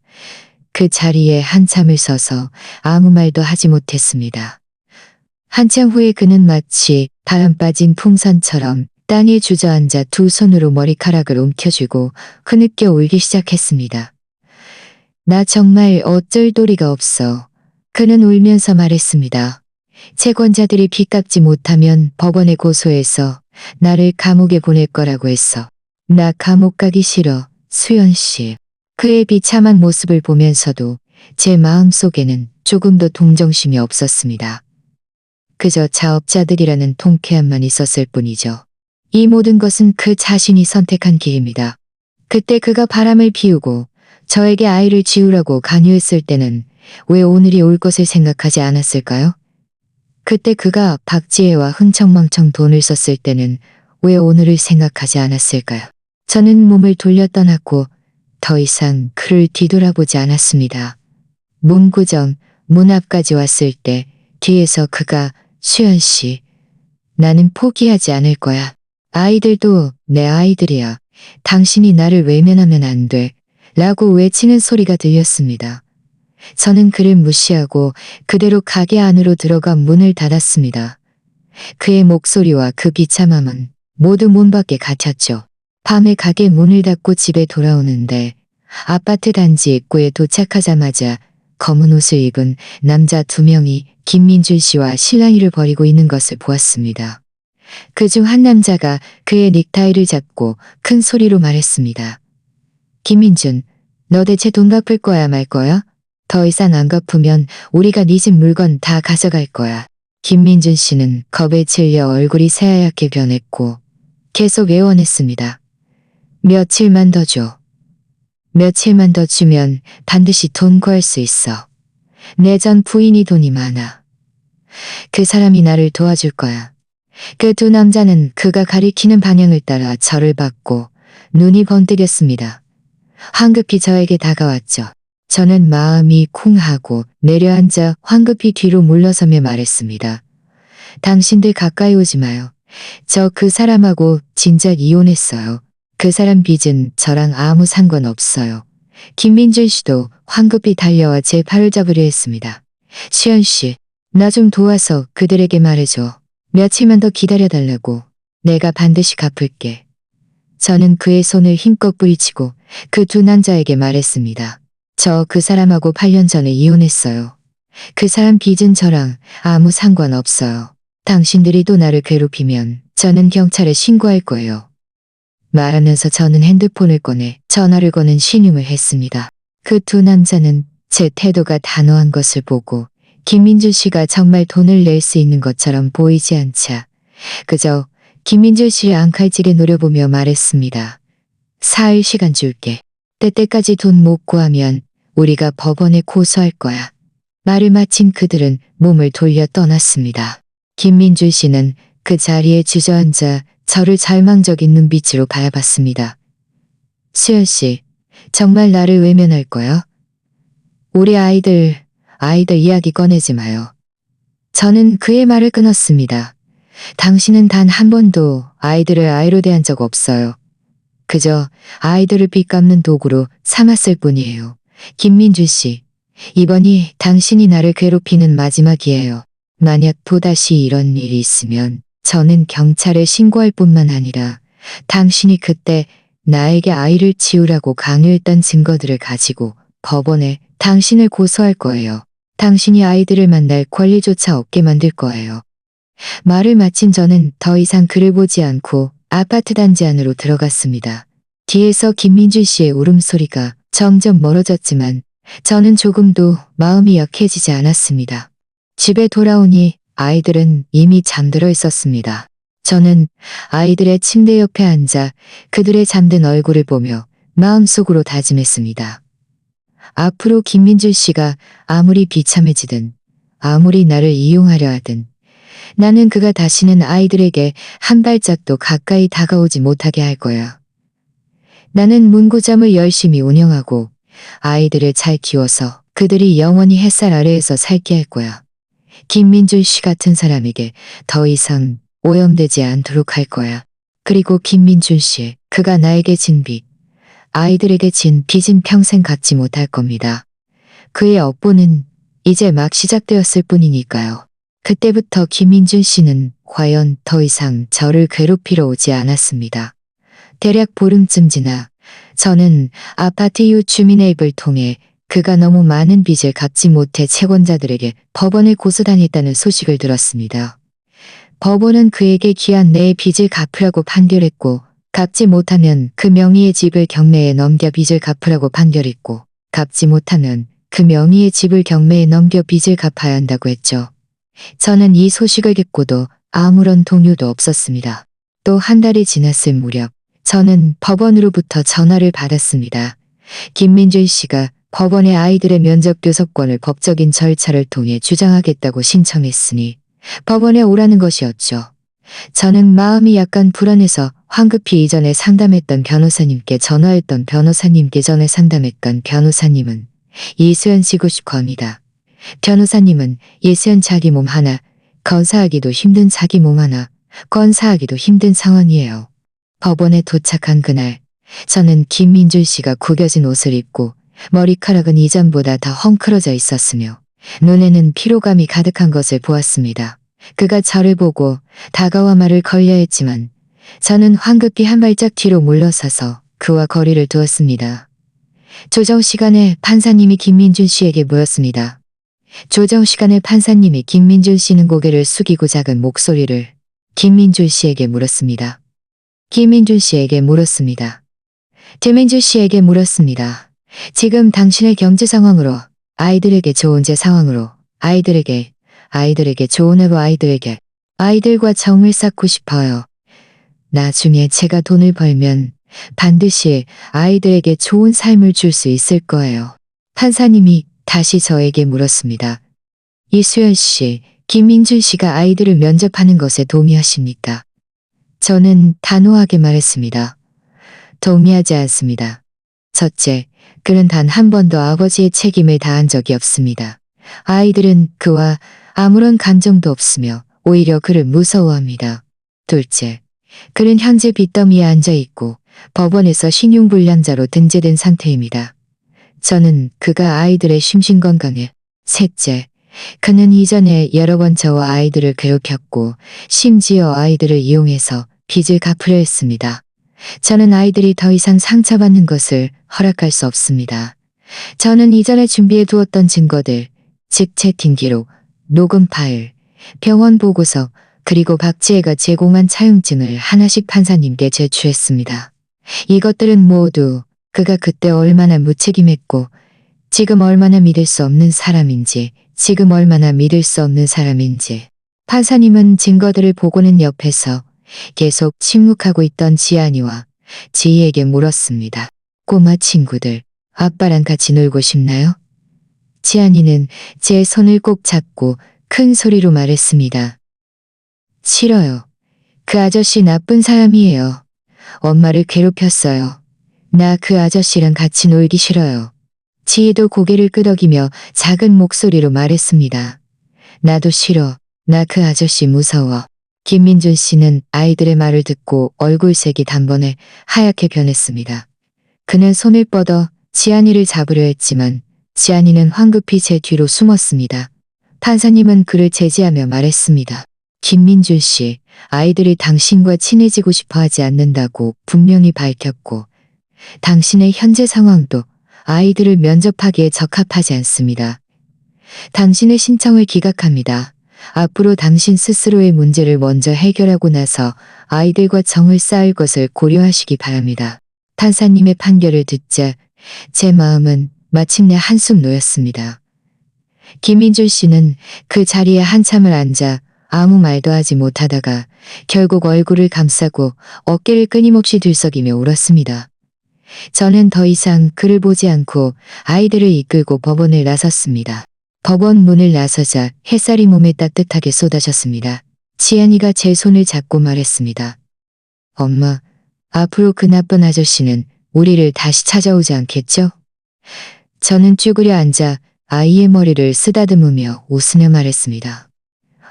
그 자리에 한참을 서서 아무 말도 하지 못했습니다. 한참 후에 그는 마치 바람 빠진 풍선처럼 땅에 주저앉아 두 손으로 머리카락을 움켜쥐고 흐느껴 울기 시작했습니다. 나 정말 어쩔 도리가 없어. 그는 울면서 말했습니다. 채권자들이 빚 갚지 못하면 법원에 고소해서 나를 감옥에 보낼 거라고 했어. 나 감옥 가기 싫어, 수연 씨. 그의 비참한 모습을 보면서도 제 마음속에는 조금도 동정심이 없었습니다. 그저 자업자득이라는 통쾌함만 있었을 뿐이죠. 이 모든 것은 그 자신이 선택한 길입니다. 그때 그가 바람을 피우고 저에게 아이를 지우라고 강요했을 때는 왜 오늘이 올 것을 생각하지 않았을까요? 그때 그가 박지혜와 흥청망청 돈을 썼을 때는 왜 오늘을 생각하지 않았을까요? 저는 몸을 돌려 떠났고 더 이상 그를 뒤돌아보지 않았습니다. 문구점 문 앞까지 왔을 때 뒤에서 그가 수연 씨, 나는 포기하지 않을 거야. 아이들도 내 아이들이야. 당신이 나를 외면하면 안 돼. 라고 외치는 소리가 들렸습니다. 저는 그를 무시하고 그대로 가게 안으로 들어가 문을 닫았습니다. 그의 목소리와 그 비참함은 모두 문 밖에 갇혔죠. 밤에 가게 문을 닫고 집에 돌아오는데 아파트 단지 입구에 도착하자마자 검은 옷을 입은 남자 2명이 김민준 씨와 실랑이를 벌이고 있는 것을 보았습니다. 그중 한 남자가 그의 넥타이를 잡고 큰 소리로 말했습니다. 김민준, 너 대체 돈 갚을 거야 말 거야? 더 이상 안 갚으면 우리가 네 집 물건 다 가져갈 거야. 김민준 씨는 겁에 질려 얼굴이 새하얗게 변했고 계속 애원했습니다. 며칠만 더 줘. 며칠만 더 주면 반드시 돈 구할 수 있어. 내 전 부인이 돈이 많아. 그 사람이 나를 도와줄 거야. 그 두 남자는 그가 가리키는 방향을 따라 저를 봤고 눈이 번뜩였습니다. 황급히 저에게 다가왔죠. 저는 마음이 쿵하고 내려앉아 황급히 뒤로 물러서며 말했습니다. 당신들 가까이 오지 마요. 저 그 사람하고 진작 이혼했어요. 그 사람 빚은 저랑 아무 상관없어요. 김민준 씨도 황급히 달려와 제 팔을 잡으려 했습니다. 수연 씨, 나 좀 도와서 그들에게 말해줘. 며칠만 더 기다려달라고. 내가 반드시 갚을게. 저는 그의 손을 힘껏 뿌리치고 그 두 남자에게 말했습니다. 저 그 사람하고 8년 전에 이혼했어요. 그 사람 빚은 저랑 아무 상관없어요. 당신들이 또 나를 괴롭히면 저는 경찰에 신고할 거예요. 말하면서 저는 핸드폰을 꺼내 전화를 거는 신용을 했습니다. 그 두 남자는 제 태도가 단호한 것을 보고 김민준 씨가 정말 돈을 낼 수 있는 것처럼 보이지 않자 그저 김민준 씨를 앙칼지게 노려보며 말했습니다. 4일 시간 줄게. 때때까지 돈 못 구하면 우리가 법원에 고소할 거야. 말을 마친 그들은 몸을 돌려 떠났습니다. 김민준 씨는 그 자리에 주저앉아 저를 절망적인 눈빛으로 바라봤습니다. 수연 씨, 정말 나를 외면할 거야? 우리 아이들 이야기 꺼내지 마요. 저는 그의 말을 끊었습니다. 당신은 단 한 번도 아이들을 아이로 대한 적 없어요. 그저 아이들을 빚갚는 도구로 삼았을 뿐이에요. 김민준 씨, 이번이 당신이 나를 괴롭히는 마지막이에요. 만약 또다시 이런 일이 있으면 저는 경찰에 신고할 뿐만 아니라 당신이 그때 나에게 아이를 지우라고 강요했던 증거들을 가지고 법원에 당신을 고소할 거예요. 당신이 아이들을 만날 권리조차 없게 만들 거예요. 말을 마친 저는 더 이상 그를 보지 않고 아파트 단지 안으로 들어갔습니다. 뒤에서 김민준 씨의 울음소리가 점점 멀어졌지만 저는 조금도 마음이 약해지지 않았습니다. 집에 돌아오니 아이들은 이미 잠들어 있었습니다. 저는 아이들의 침대 옆에 앉아 그들의 잠든 얼굴을 보며 마음속으로 다짐했습니다. 앞으로 김민준 씨가 아무리 비참해지든 아무리 나를 이용하려 하든 나는 그가 다시는 아이들에게 한 발짝도 가까이 다가오지 못하게 할 거야. 나는 문구점을 열심히 운영하고 아이들을 잘 키워서 그들이 영원히 햇살 아래에서 살게 할 거야. 김민준 씨 같은 사람에게 더 이상 오염되지 않도록 할 거야. 그리고 김민준 씨, 그가 나에게 진 빚, 아이들에게 진 빚은 평생 갚지 못할 겁니다. 그의 업보는 이제 막 시작되었을 뿐이니까요. 그때부터 김민준 씨는 과연 더 이상 저를 괴롭히러 오지 않았습니다. 대략 보름쯤 지나 저는 아파트 이웃 주민의 입을 통해 그가 너무 많은 빚을 갚지 못해 채권자들에게 법원에 고소당했다는 소식을 들었습니다. 법원은 그에게 기한 내에 빚을 갚으라고 판결했고 갚지 못하면 그 명의의 집을 경매에 넘겨 빚을 갚으라고 판결했고 갚지 못하면 그 명의의 집을 경매에 넘겨 빚을 갚아야 한다고 했죠. 저는 이 소식을 듣고도 아무런 동요도 없었습니다. 또 한 달이 지났을 무렵 저는 법원으로부터 전화를 받았습니다. 김민준 씨가 법원에 아이들의 면접 교섭권을 법적인 절차를 통해 주장하겠다고 신청했으니 법원에 오라는 것이었죠. 저는 마음이 약간 불안해서 황급히 이전에 상담했던 변호사님께 전화했던 변호사님께 전에 상담했던 변호사님은 이수연 씨고 싶어 합니다. 변호사님은 이수연 자기 몸 하나, 건사하기도 힘든 자기 몸 하나, 건사하기도 힘든 상황이에요. 법원에 도착한 그날, 저는 김민준 씨가 구겨진 옷을 입고 머리카락은 이전보다 더 헝클어져 있었으며 눈에는 피로감이 가득한 것을 보았습니다. 그가 저를 보고 다가와 말을 걸려 했지만 저는 황급히 한 발짝 뒤로 물러서서 그와 거리를 두었습니다. 조정 시간에 판사님이 김민준 씨에게 물었습니다. 조정 시간에 판사님이 김민준 씨는 고개를 숙이고 작은 목소리를 김민준 씨에게 물었습니다. 김민준 씨에게 물었습니다. 김민준 씨에게 물었습니다. 지금 당신의 경제 상황으로 아이들에게 좋은 제 상황으로 아이들에게 좋은 애로 아이들과 정을 쌓고 싶어요. 나중에 제가 돈을 벌면 반드시 아이들에게 좋은 삶을 줄 수 있을 거예요. 판사님이 다시 저에게 물었습니다. 이수연 씨, 김민준 씨가 아이들을 면접하는 것에 동의하십니까? 저는 단호하게 말했습니다. 동의하지 않습니다. 첫째, 그는 단 한 번도 아버지의 책임을 다한 적이 없습니다. 아이들은 그와 아무런 감정도 없으며 오히려 그를 무서워합니다. 둘째, 그는 현재 빚더미에 앉아있고 법원에서 신용불량자로 등재된 상태입니다. 저는 그가 아이들의 심신건강에. 셋째, 그는 이전에 여러 번 저와 아이들을 괴롭혔고 심지어 아이들을 이용해서 빚을 갚으려 했습니다. 저는 아이들이 더 이상 상처받는 것을 허락할 수 없습니다. 저는 이전에 준비해 두었던 증거들, 즉 채팅 기록, 녹음 파일, 병원 보고서, 그리고 박지혜가 제공한 차용증을 하나씩 판사님께 제출했습니다. 이것들은 모두 그가 그때 얼마나 무책임했고 지금 얼마나 믿을 수 없는 사람인지 판사님은 증거들을 보고는 옆에서 계속 침묵하고 있던 지안이와 지희에게 물었습니다. 꼬마 친구들, 아빠랑 같이 놀고 싶나요? 지안이는 제 손을 꼭 잡고 큰 소리로 말했습니다. 싫어요. 그 아저씨 나쁜 사람이에요. 엄마를 괴롭혔어요. 나 그 아저씨랑 같이 놀기 싫어요. 지희도 고개를 끄덕이며 작은 목소리로 말했습니다. 나도 싫어. 나 그 아저씨 무서워. 김민준 씨는 아이들의 말을 듣고 얼굴색이 단번에 하얗게 변했습니다. 그는 손을 뻗어 지안이를 잡으려 했지만 지안이는 황급히 제 뒤로 숨었습니다. 판사님은 그를 제지하며 말했습니다. 김민준 씨, 아이들이 당신과 친해지고 싶어 하지 않는다고 분명히 밝혔고 당신의 현재 상황도 아이들을 면접하기에 적합하지 않습니다. 당신의 신청을 기각합니다. 앞으로 당신 스스로의 문제를 먼저 해결하고 나서 아이들과 정을 쌓을 것을 고려하시기 바랍니다. 판사님의 판결을 듣자 제 마음은 마침내 한숨 놓였습니다. 김민준 씨는 그 자리에 한참을 앉아 아무 말도 하지 못하다가 결국 얼굴을 감싸고 어깨를 끊임없이 들썩이며 울었습니다. 저는 더 이상 그를 보지 않고 아이들을 이끌고 법원을 나섰습니다. 법원 문을 나서자 햇살이 몸에 따뜻하게 쏟아졌습니다. 지안이가 제 손을 잡고 말했습니다. 엄마, 앞으로 그 나쁜 아저씨는 우리를 다시 찾아오지 않겠죠? 저는 쭈그려 앉아 아이의 머리를 쓰다듬으며 웃으며 말했습니다.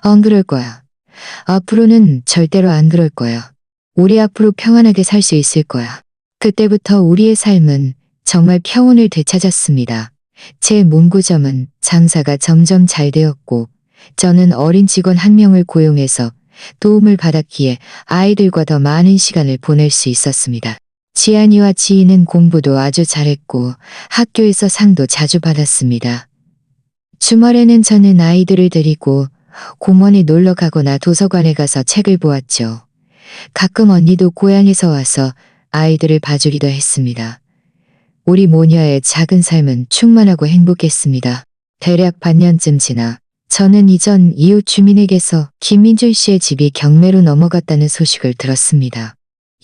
안 그럴 거야. 앞으로는 절대로 안 그럴 거야. 우리 앞으로 평안하게 살 수 있을 거야. 그때부터 우리의 삶은 정말 평온을 되찾았습니다. 제 문구점은 장사가 점점 잘 되었고 저는 어린 직원 한 명을 고용해서 도움을 받았기에 아이들과 더 많은 시간을 보낼 수 있었습니다. 지안이와 지희는 공부도 아주 잘했고 학교에서 상도 자주 받았습니다. 주말에는 저는 아이들을 데리고 공원에 놀러 가거나 도서관에 가서 책을 보았죠. 가끔 언니도 고향에서 와서 아이들을 봐주기도 했습니다. 우리 모녀의 작은 삶은 충만하고 행복했습니다. 대략 반년쯤 지나 저는 이전 이웃 주민에게서 김민준 씨의 집이 경매로 넘어갔다는 소식을 들었습니다.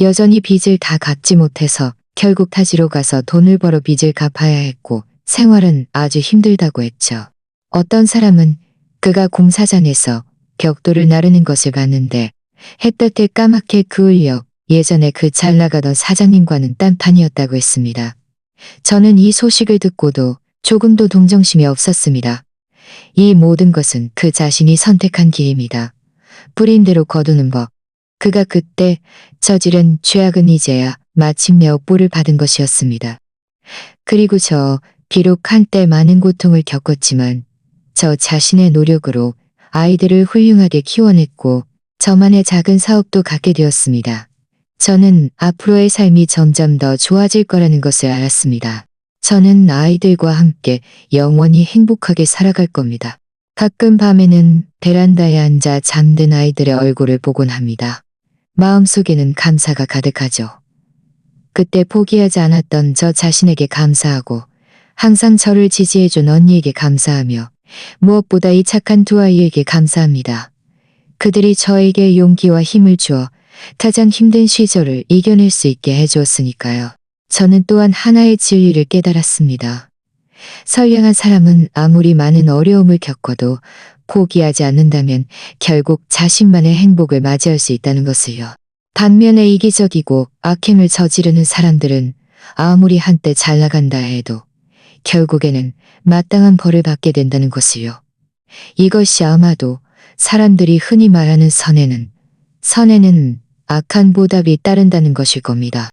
여전히 빚을 다 갚지 못해서 결국 타지로 가서 돈을 벌어 빚을 갚아야 했고 생활은 아주 힘들다고 했죠. 어떤 사람은 그가 공사장에서 벽돌을 나르는 것을 봤는데 햇볕에 까맣게 그을려 예전에 그 잘 나가던 사장님과는 딴판이었다고 했습니다. 저는 이 소식을 듣고도 조금도 동정심이 없었습니다. 이 모든 것은 그 자신이 선택한 길입니다. 뿌린 대로 거두는 법. 그가 그때 저지른 죄악은 이제야 마침내 업보를 받은 것이었습니다. 그리고 저 비록 한때 많은 고통을 겪었지만 저 자신의 노력으로 아이들을 훌륭하게 키워냈고 저만의 작은 사업도 갖게 되었습니다. 저는 앞으로의 삶이 점점 더 좋아질 거라는 것을 알았습니다. 저는 아이들과 함께 영원히 행복하게 살아갈 겁니다. 가끔 밤에는 베란다에 앉아 잠든 아이들의 얼굴을 보곤 합니다. 마음속에는 감사가 가득하죠. 그때 포기하지 않았던 저 자신에게 감사하고 항상 저를 지지해준 언니에게 감사하며 무엇보다 이 착한 두 아이에게 감사합니다. 그들이 저에게 용기와 힘을 주어 가장 힘든 시절을 이겨낼 수 있게 해주었으니까요. 저는 또한 하나의 진리를 깨달았습니다. 선량한 사람은 아무리 많은 어려움을 겪어도 포기하지 않는다면 결국 자신만의 행복을 맞이할 수 있다는 것을요. 반면에 이기적이고 악행을 저지르는 사람들은 아무리 한때 잘 나간다 해도 결국에는 마땅한 벌을 받게 된다는 것을요. 이것이 아마도 사람들이 흔히 말하는 선에는 악한 보답이 따른다는 것일 겁니다.